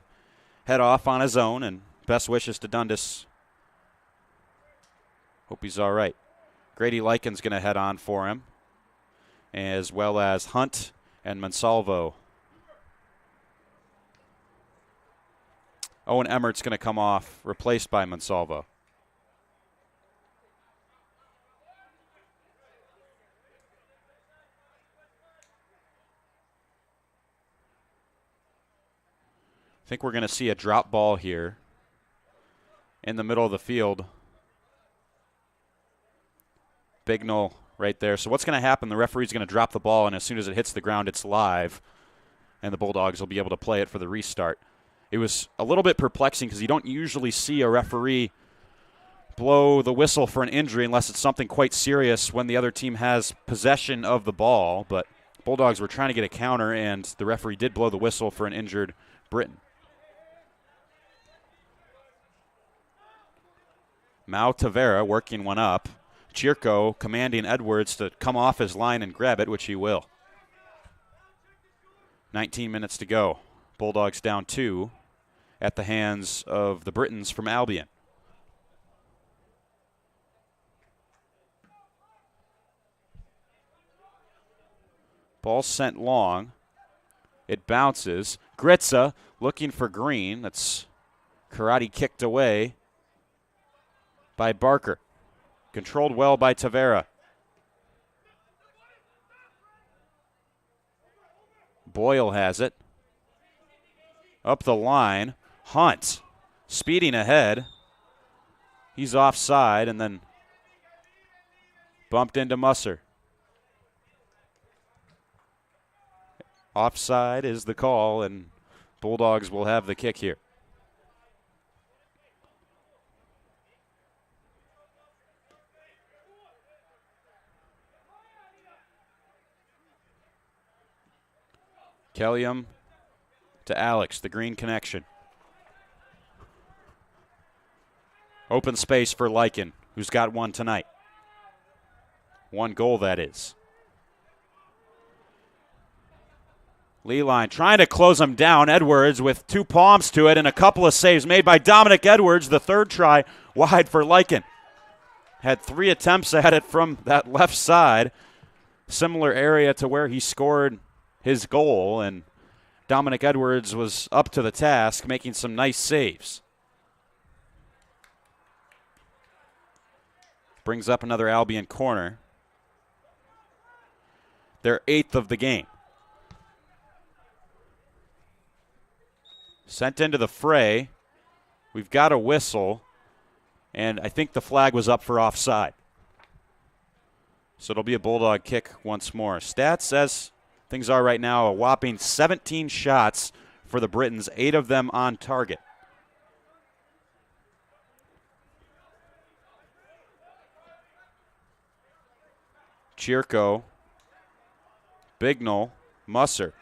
head off on his own, and best wishes to Dundas. Hope he's all right. Grady Lyken's going to head on for him, as well as Hunt and Monsalvo. Owen Emmert's going to come off, replaced by Monsalvo. I think we're going to see a drop ball here in the middle of the field. Bignell right there. So what's going to happen, the referee's going to drop the ball, and as soon as it hits the ground, it's live, and the Bulldogs will be able to play it for the restart. It was a little bit perplexing because you don't usually see a referee blow the whistle for an injury unless it's something quite serious when the other team has possession of the ball, but Bulldogs were trying to get a counter, and the referee did blow the whistle for an injured Briton. Mau Tavera working one up. Chirco commanding Edwards to come off his line and grab it, which he will. 19 minutes to go. Bulldogs down 2 at the hands of the Britons from Albion. Ball sent long. It bounces. Gritza looking for Green. That's karate kicked away by Barker. Controlled well by Tavera. Boyle has it. Up the line. Hunt speeding ahead. He's offside and then bumped into Musser. Offside is the call, and Bulldogs will have the kick here. Kellium to Alex, the green connection. Open space for Lycan, who's got one tonight. One goal, that is. Leeline trying to close him down. Edwards with two palms to it and a couple of saves made by Dominic Edwards. The third try wide for Lycan. Had 3 attempts at it from that left side. Similar area to where he scored his goal, and Dominic Edwards was up to the task, making some nice saves. Brings up another Albion corner. Their 8th of the game. Sent into the fray. We've got a whistle, and I think the flag was up for offside. So it'll be a Bulldog kick once more. Stats as things are right now, a whopping 17 shots for the Britons, 8 of them on target. Chirko, Bignell, Musser.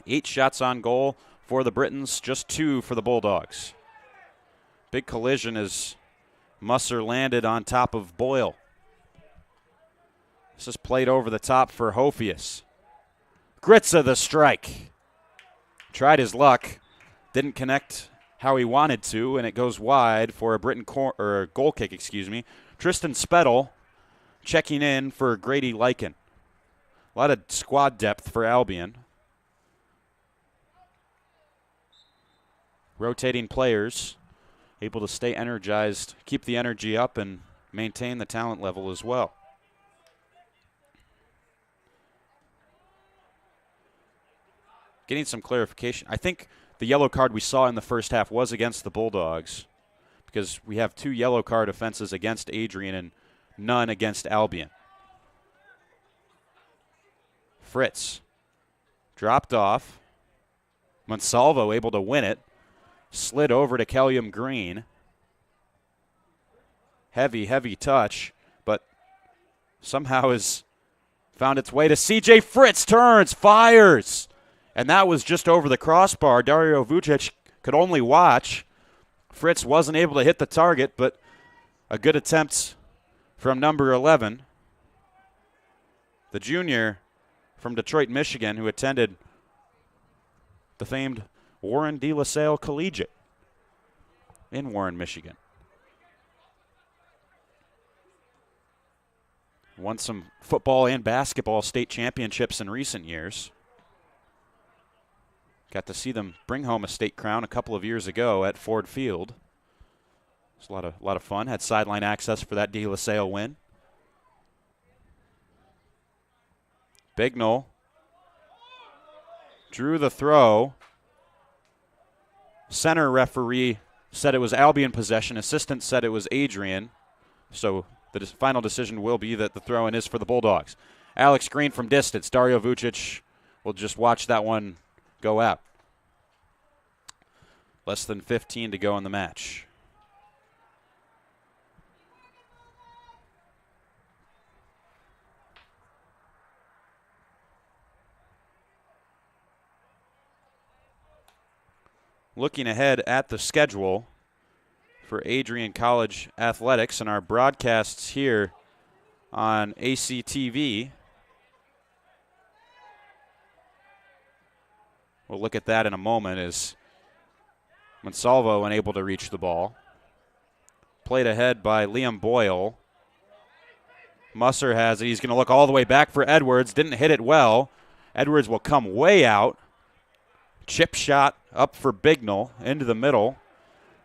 8 shots on goal for the Britons, just 2 for the Bulldogs. Big collision as Musser landed on top of Boyle. This is played over the top for Hofius. Gritza the strike. Tried his luck. Didn't connect how he wanted to, and it goes wide for a goal kick, Tristan Spettel checking in for Grady Lycan. A lot of squad depth for Albion. Rotating players, able to stay energized, keep the energy up, and maintain the talent level as well. Getting some clarification. I think the yellow card we saw in the first half was against the Bulldogs, because we have 2 yellow card offenses against Adrian and none against Albion. Fritz dropped off. Monsalvo able to win it. Slid over to Kellium Green. Heavy touch, but somehow has found its way to CJ Fritz. Turns, fires. And that was just over the crossbar. Dario Vucic could only watch. Fritz wasn't able to hit the target, but a good attempt from number 11. The junior from Detroit, Michigan, who attended the famed Warren De La Salle Collegiate in Warren, Michigan. Won some football and basketball state championships in recent years. Got to see them bring home a state crown a couple of years ago at Ford Field. It was a lot of fun. Had sideline access for that De La Salle win. Bignell drew the throw. Center referee said it was Albion possession. Assistant said it was Adrian. So the final decision will be that the throw-in is for the Bulldogs. Alex Green from distance. Dario Vucic will just watch that one go out. Less than 15 to go in the match. Looking ahead at the schedule for Adrian College Athletics and our broadcasts here on ACTV. We'll look at that in a moment as Monsalvo unable to reach the ball. Played ahead by Liam Boyle. Musser has it. He's going to look all the way back for Edwards. Didn't hit it well. Edwards will come way out. Chip shot up for Bignell into the middle.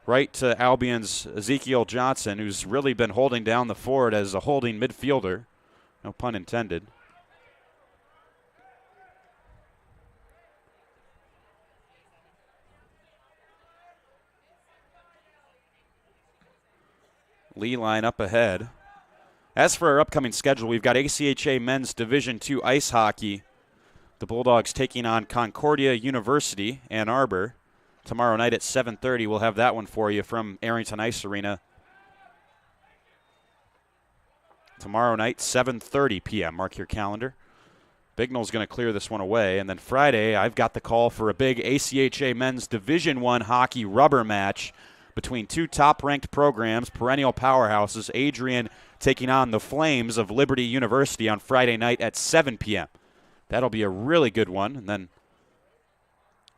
Right to Albion's Ezekiel Johnson, who's really been holding down the forward as a holding midfielder. No pun intended. Lee line up ahead. As for our upcoming schedule, we've got ACHA Men's Division II Ice Hockey. The Bulldogs taking on Concordia University, Ann Arbor. Tomorrow night at 7:30, we'll have that one for you from Arrington Ice Arena. Tomorrow night, 7:30 p.m. Mark your calendar. Bignell's going to clear this one away. And then Friday, I've got the call for a big ACHA Men's Division I hockey rubber match between two top-ranked programs, perennial powerhouses. Adrian taking on the Flames of Liberty University on Friday night at 7 p.m. That'll be a really good one. And then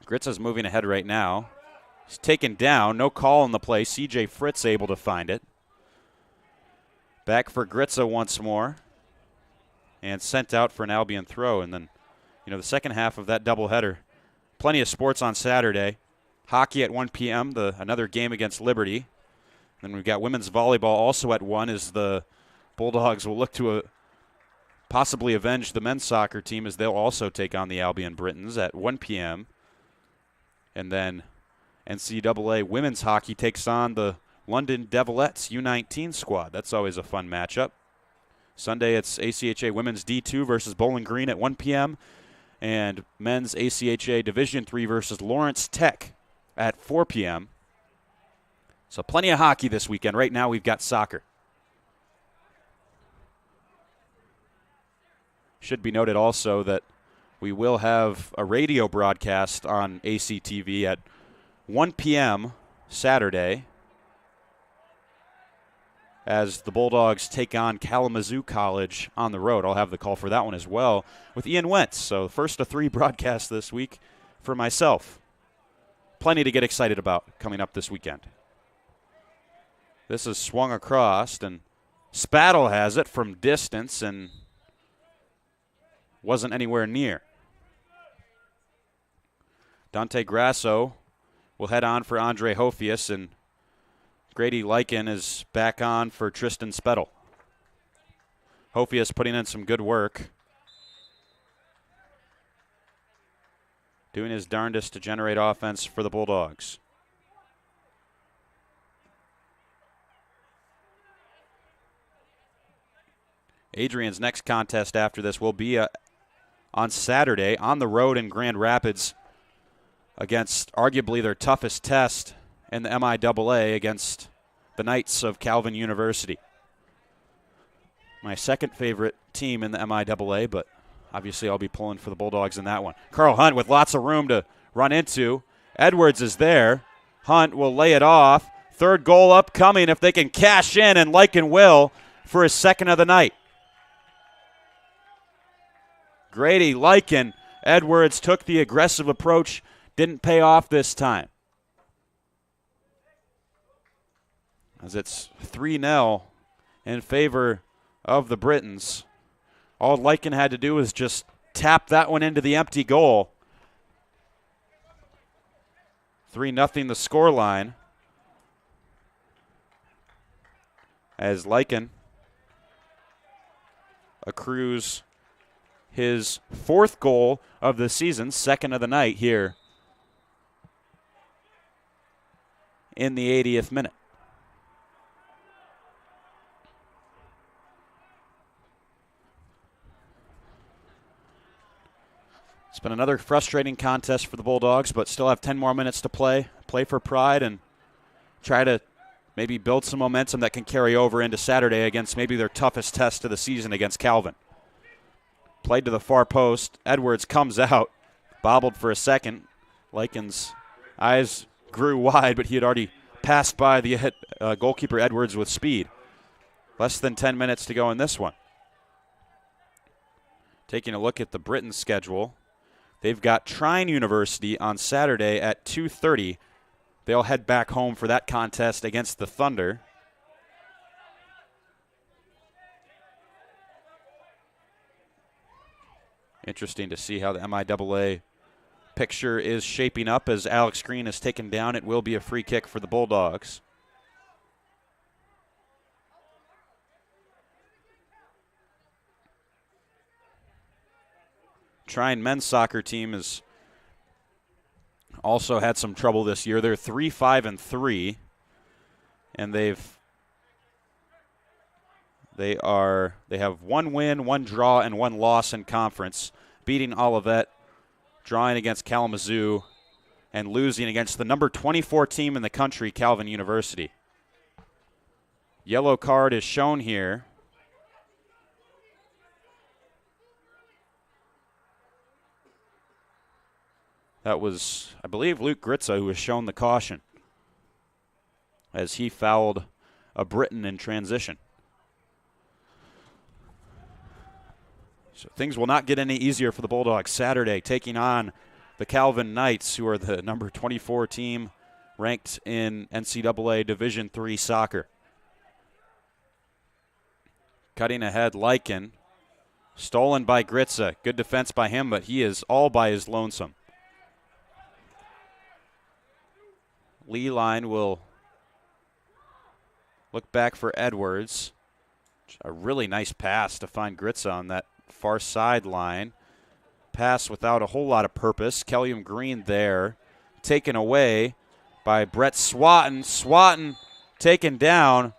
Gritza's moving ahead right now. He's taken down. No call in the play. C.J. Fritz able to find it. Back for Gritza once more. And sent out for an Albion throw. And then, the second half of that doubleheader. Plenty of sports on Saturday. Hockey at 1 p.m., another game against Liberty. Then we've got women's volleyball also at 1 as the Bulldogs will look to possibly avenge the men's soccer team as they'll also take on the Albion Britons at 1 p.m. And then NCAA women's hockey takes on the London Devilettes U19 squad. That's always a fun matchup. Sunday it's ACHA Women's D2 versus Bowling Green at 1 p.m. and men's ACHA Division III versus Lawrence Tech at 4 p.m. So plenty of hockey this weekend. Right now we've got soccer. Should be noted also that we will have a radio broadcast on ACTV at 1 p.m. Saturday as the Bulldogs take on Kalamazoo College on the road. I'll have the call for that one as well with Ian Wentz. So first of 3 broadcasts this week for myself. Plenty to get excited about coming up this weekend. This is swung across, and Spattle has it from distance and wasn't anywhere near. Dante Grasso will head on for Andre Hofius, and Grady Lykin is back on for Tristan Spettle. Hofius putting in some good work. Doing his darndest to generate offense for the Bulldogs. Adrian's next contest after this will be on Saturday on the road in Grand Rapids against arguably their toughest test in the MIAA against the Knights of Calvin University. My second favorite team in the MIAA, but obviously I'll be pulling for the Bulldogs in that one. Carl Hunt with lots of room to run into. Edwards is there. Hunt will lay it off. Third goal upcoming if they can cash in, and Lykin will for his second of the night. Grady Lykin. Edwards took the aggressive approach. Didn't pay off this time. As it's 3-0 in favor of the Britons. All Lykin had to do was just tap that one into the empty goal. 3-0 the scoreline. As Lykin accrues his 4th goal of the season, second of the night here in the 80th minute. It's been another frustrating contest for the Bulldogs, but still have 10 more minutes to play for pride, and try to maybe build some momentum that can carry over into Saturday against maybe their toughest test of the season against Calvin. Played to the far post. Edwards comes out, bobbled for a second. Lykin's eyes grew wide, but he had already passed by the goalkeeper Edwards with speed. Less than 10 minutes to go in this one. Taking a look at the Britons' schedule. They've got Trine University on Saturday at 2:30. They'll head back home for that contest against the Thunder. Interesting to see how the MIAA picture is shaping up as Alex Green is taken down. It will be a free kick for the Bulldogs. Trine men's soccer team has also had some trouble this year. They're 3-5-3, and they've They have 1 win, 1 draw, and 1 loss in conference, beating Olivet, drawing against Kalamazoo, and losing against the number 24 team in the country, Calvin University. Yellow card is shown here. That was, I believe, Luke Gritza who was shown the caution as he fouled a Briton in transition. So things will not get any easier for the Bulldogs Saturday, taking on the Calvin Knights, who are the number 24 team ranked in NCAA Division III soccer. Cutting ahead, Lycan. Stolen by Gritza. Good defense by him, but he is all by his lonesome. Leeline will look back for Edwards. A really nice pass to find Gritza on that far sideline. Pass without a whole lot of purpose. Kellium Green there. Taken away by Brett Swatton. Swatton taken down.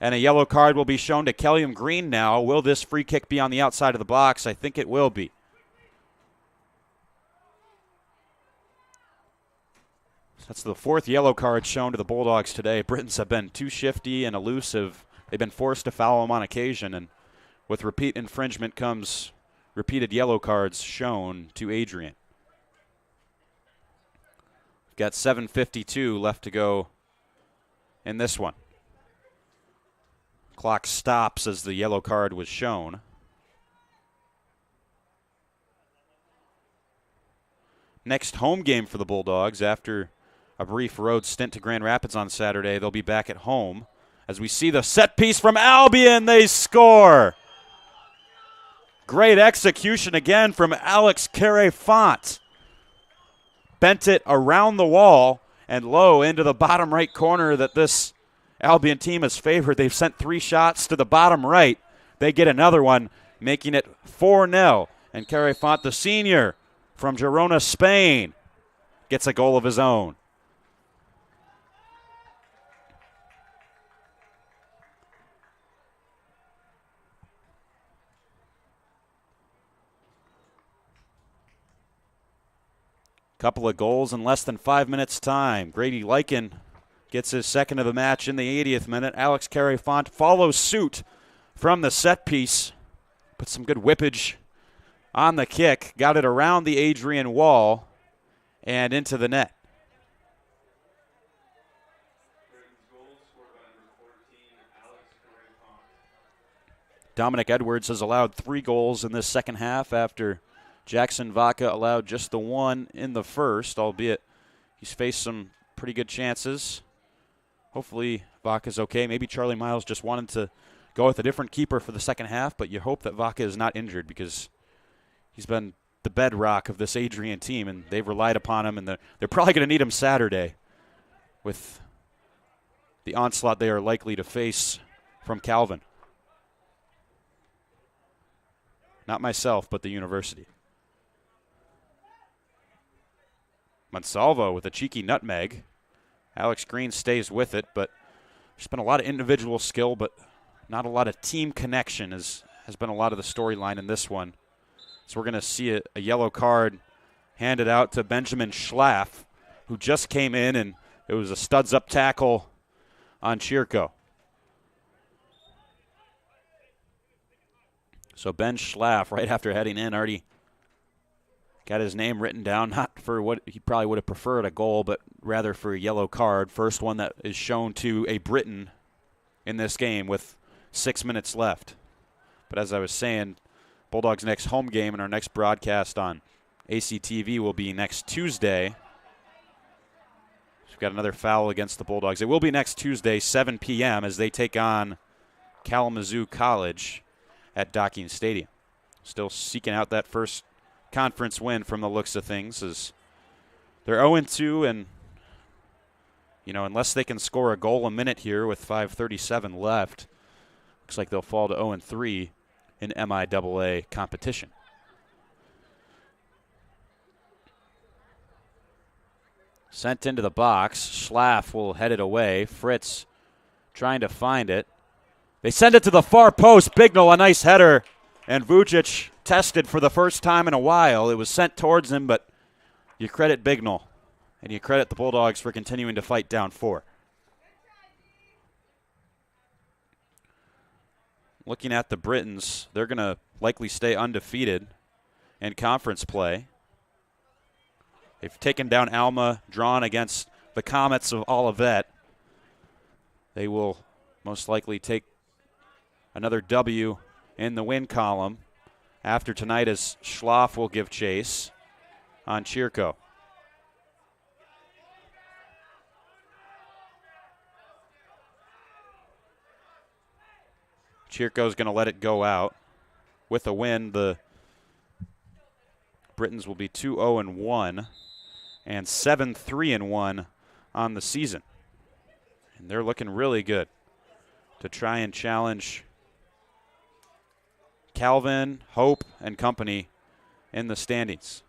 And a yellow card will be shown to Kellium Green now. Will this free kick be on the outside of the box? I think it will be. That's the 4th yellow card shown to the Bulldogs today. Britons have been too shifty and elusive. They've been forced to foul them on occasion, and with repeat infringement comes repeated yellow cards shown to Adrian. We've got 7:52 left to go in this one. Clock stops as the yellow card was shown. Next home game for the Bulldogs after a brief road stint to Grand Rapids on Saturday. They'll be back at home. As we see the set piece from Albion, they score. Great execution again from Alex Carey-Font. Bent it around the wall and low into the bottom right corner that this Albion team has favored. They've sent 3 shots to the bottom right. They get another one, making it 4-0. And Carey-Font, the senior from Girona, Spain, gets a goal of his own. Couple of goals in less than 5 minutes' time. Grady Lycan gets his second of the match in the 80th minute. Alex Carey-Font follows suit from the set piece. Put some good whippage on the kick. Got it around the Adrian wall and into the net. Dominic Edwards has allowed 3 goals in this second half after Jackson Vaca allowed just the 1 in the first, albeit he's faced some pretty good chances. Hopefully Vaca's okay. Maybe Charlie Miles just wanted to go with a different keeper for the second half, but you hope that Vaca is not injured because he's been the bedrock of this Adrian team, and they've relied upon him, and they're probably going to need him Saturday with the onslaught they are likely to face from Calvin. Not myself, but the university. Monsalvo with a cheeky nutmeg. Alex Green stays with it, but there's been a lot of individual skill, but not a lot of team connection has been a lot of the storyline in this one. So we're going to see a yellow card handed out to Benjamin Schlaff, who just came in, and it was a studs-up tackle on Chirko. So Ben Schlaff, right after heading in, already got his name written down, not for what he probably would have preferred, a goal, but rather for a yellow card. First one that is shown to a Briton in this game with 6 minutes left. But as I was saying, Bulldogs' next home game and our next broadcast on ACTV will be next Tuesday. We've got another foul against the Bulldogs. It will be next Tuesday, 7 p.m., as they take on Kalamazoo College at Docking Stadium. Still seeking out that first conference win from the looks of things, as they're 0-2, and unless they can score a goal a minute here with 5:37 left, looks like they'll fall to 0-3 in MIAA competition. Sent into the box. Schlaff will head it away. Fritz trying to find it. They send it to the far post. Bignell, a nice header. And Vucic tested for the first time in a while. It was sent towards him, but you credit Bignell. And you credit the Bulldogs for continuing to fight down 4. Looking at the Britons, they're going to likely stay undefeated in conference play. They've taken down Alma, drawn against the Comets of Olivet. They will most likely take another W in the win column after tonight, as Schlaf will give chase on Chirco. Chirco's going to let it go out. With a win, the Britons will be 2-0-1 and 7-3-1 on the season. And they're looking really good to try and challenge Calvin, Hope, and company in the standings.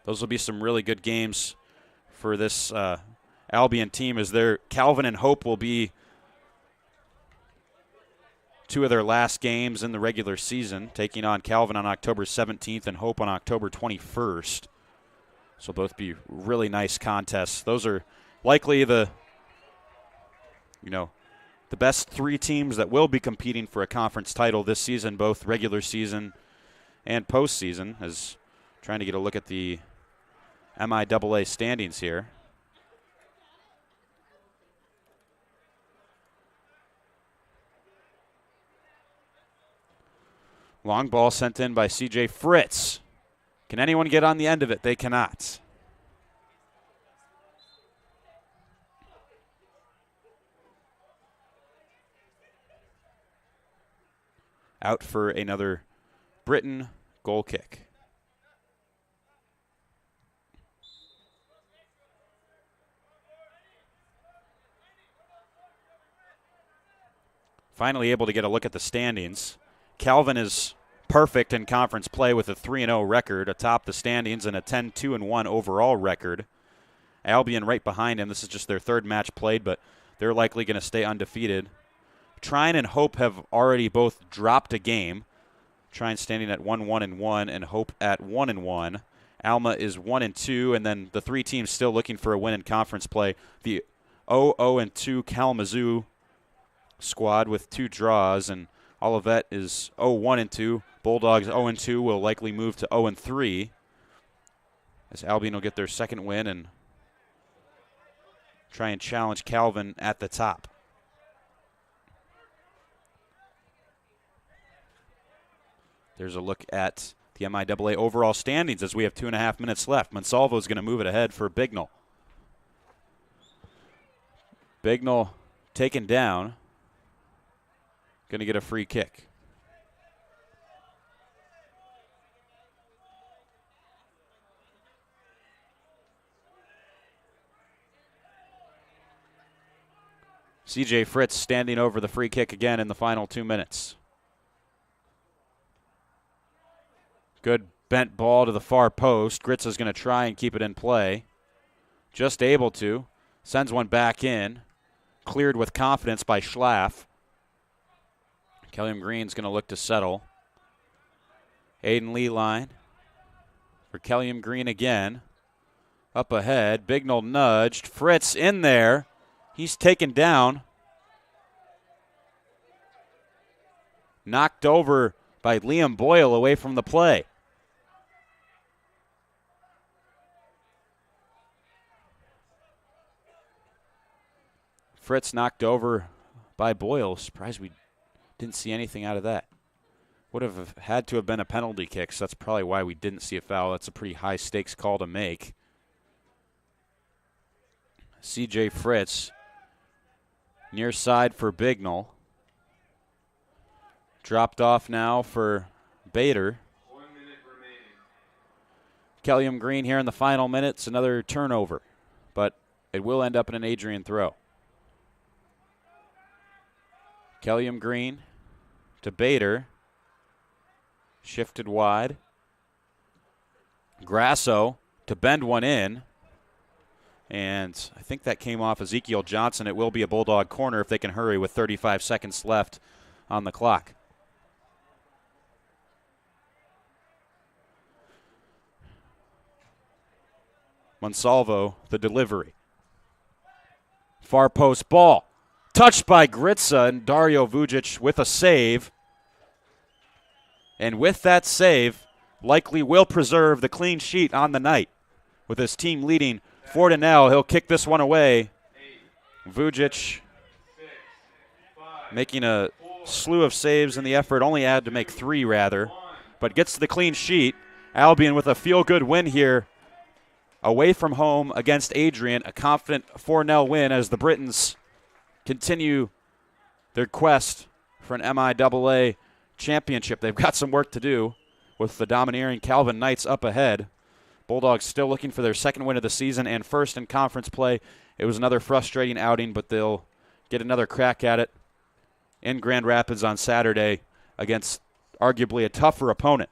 Those will be some really good games for this Albion team, as Calvin and Hope will be 2 of their last games in the regular season, taking on Calvin on October 17th and Hope on October 21st. So both be really nice contests. Those are likely the best 3 teams that will be competing for a conference title this season, both regular season and postseason, as trying to get a look at the MIAA standings here. Long ball sent in by C.J. Fritz. Can anyone get on the end of it? They cannot. Out for another Britain goal kick. Finally able to get a look at the standings. Calvin is perfect in conference play with a 3-0 record atop the standings and a 10-2-1 overall record. Albion right behind him. This is just their 3rd match played, but they're likely going to stay undefeated. Trine and Hope have already both dropped a game. Trine standing at 1-1-1 and Hope at 1-1. Alma is 1-2, and then the 3 teams still looking for a win in conference play. The 0-2 Kalamazoo squad with 2 draws, and Olivet is 0-1-2. Bulldogs 0-2 will likely move to 0-3, as Albion will get their 2nd win and try and challenge Calvin at the top. There's a look at the MIAA overall standings as we have 2.5 minutes left. Monsalvo is going to move it ahead for Bignell. Bignell taken down. Going to get a free kick. C.J. Fritz standing over the free kick again in the final 2 minutes. Good bent ball to the far post. Gritza's going to try and keep it in play. Just able to. Sends one back in. Cleared with confidence by Schlaf. Kelliam Green's going to look to settle. Aiden Leeline for Kelliam Green again. Up ahead. Bignell nudged. Fritz in there. He's taken down. Knocked over by Liam Boyle away from the play. Fritz knocked over by Boyle. Surprised we didn't see anything out of that. Would have had to have been a penalty kick, so that's probably why we didn't see a foul. That's a pretty high-stakes call to make. C.J. Fritz near side for Bignell. Dropped off now for Bader. 1 minute remaining. Kelliam Green here in the final minutes. Another turnover, but it will end up in an Adrian throw. Kelliam Green to Bader. Shifted wide. Grasso to bend one in. And I think that came off Ezekiel Johnson. It will be a Bulldog corner if they can hurry with 35 seconds left on the clock. Monsalvo, the delivery. Far post ball. Touched by Gritza, and Dario Vujic with a save. And with that save, likely will preserve the clean sheet on the night. With his team leading 4-0, he'll kick this one away. Vujic making a slew of saves in the effort, only had to make 3 rather, but gets to the clean sheet. Albion with a feel-good win here away from home against Adrian, a confident 4-0 win as the Britons continue their quest for an MIAA championship. They've got some work to do with the domineering Calvin Knights up ahead. Bulldogs still looking for their second win of the season and first in conference play. It was another frustrating outing, but they'll get another crack at it in Grand Rapids on Saturday against arguably a tougher opponent.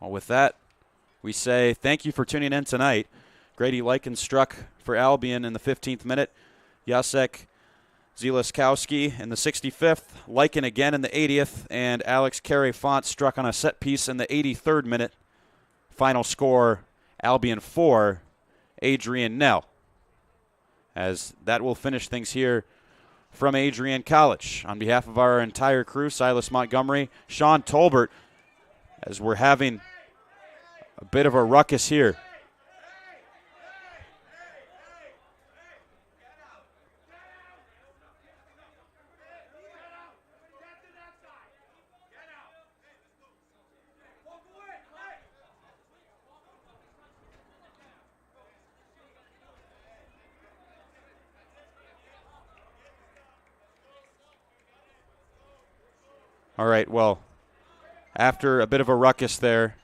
Well, with that, we say thank you for tuning in tonight. Grady Lykin struck for Albion in the 15th minute. Jacek Zielaskowski in the 65th. Lykin again in the 80th. And Alex Carey-Font struck on a set piece in the 83rd minute. Final score, Albion 4, Adrian 0. As that will finish things here from Adrian College. On behalf of our entire crew, Silas Montgomery, Sean Tolbert, as we're having a bit of a ruckus here. All right, well, after a bit of a ruckus there,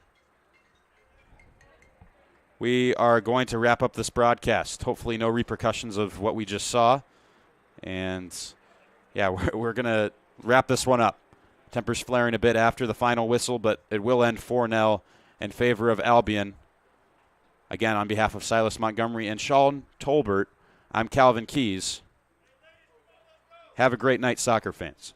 we are going to wrap up this broadcast. Hopefully no repercussions of what we just saw. And, yeah, we're going to wrap this one up. Tempers flaring a bit after the final whistle, but it will end 4-0 in favor of Albion. Again, on behalf of Silas Montgomery and Sean Tolbert, I'm Calvin Keys. Have a great night, soccer fans.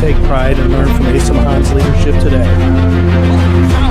take pride and learn from Asa Mahan's leadership today.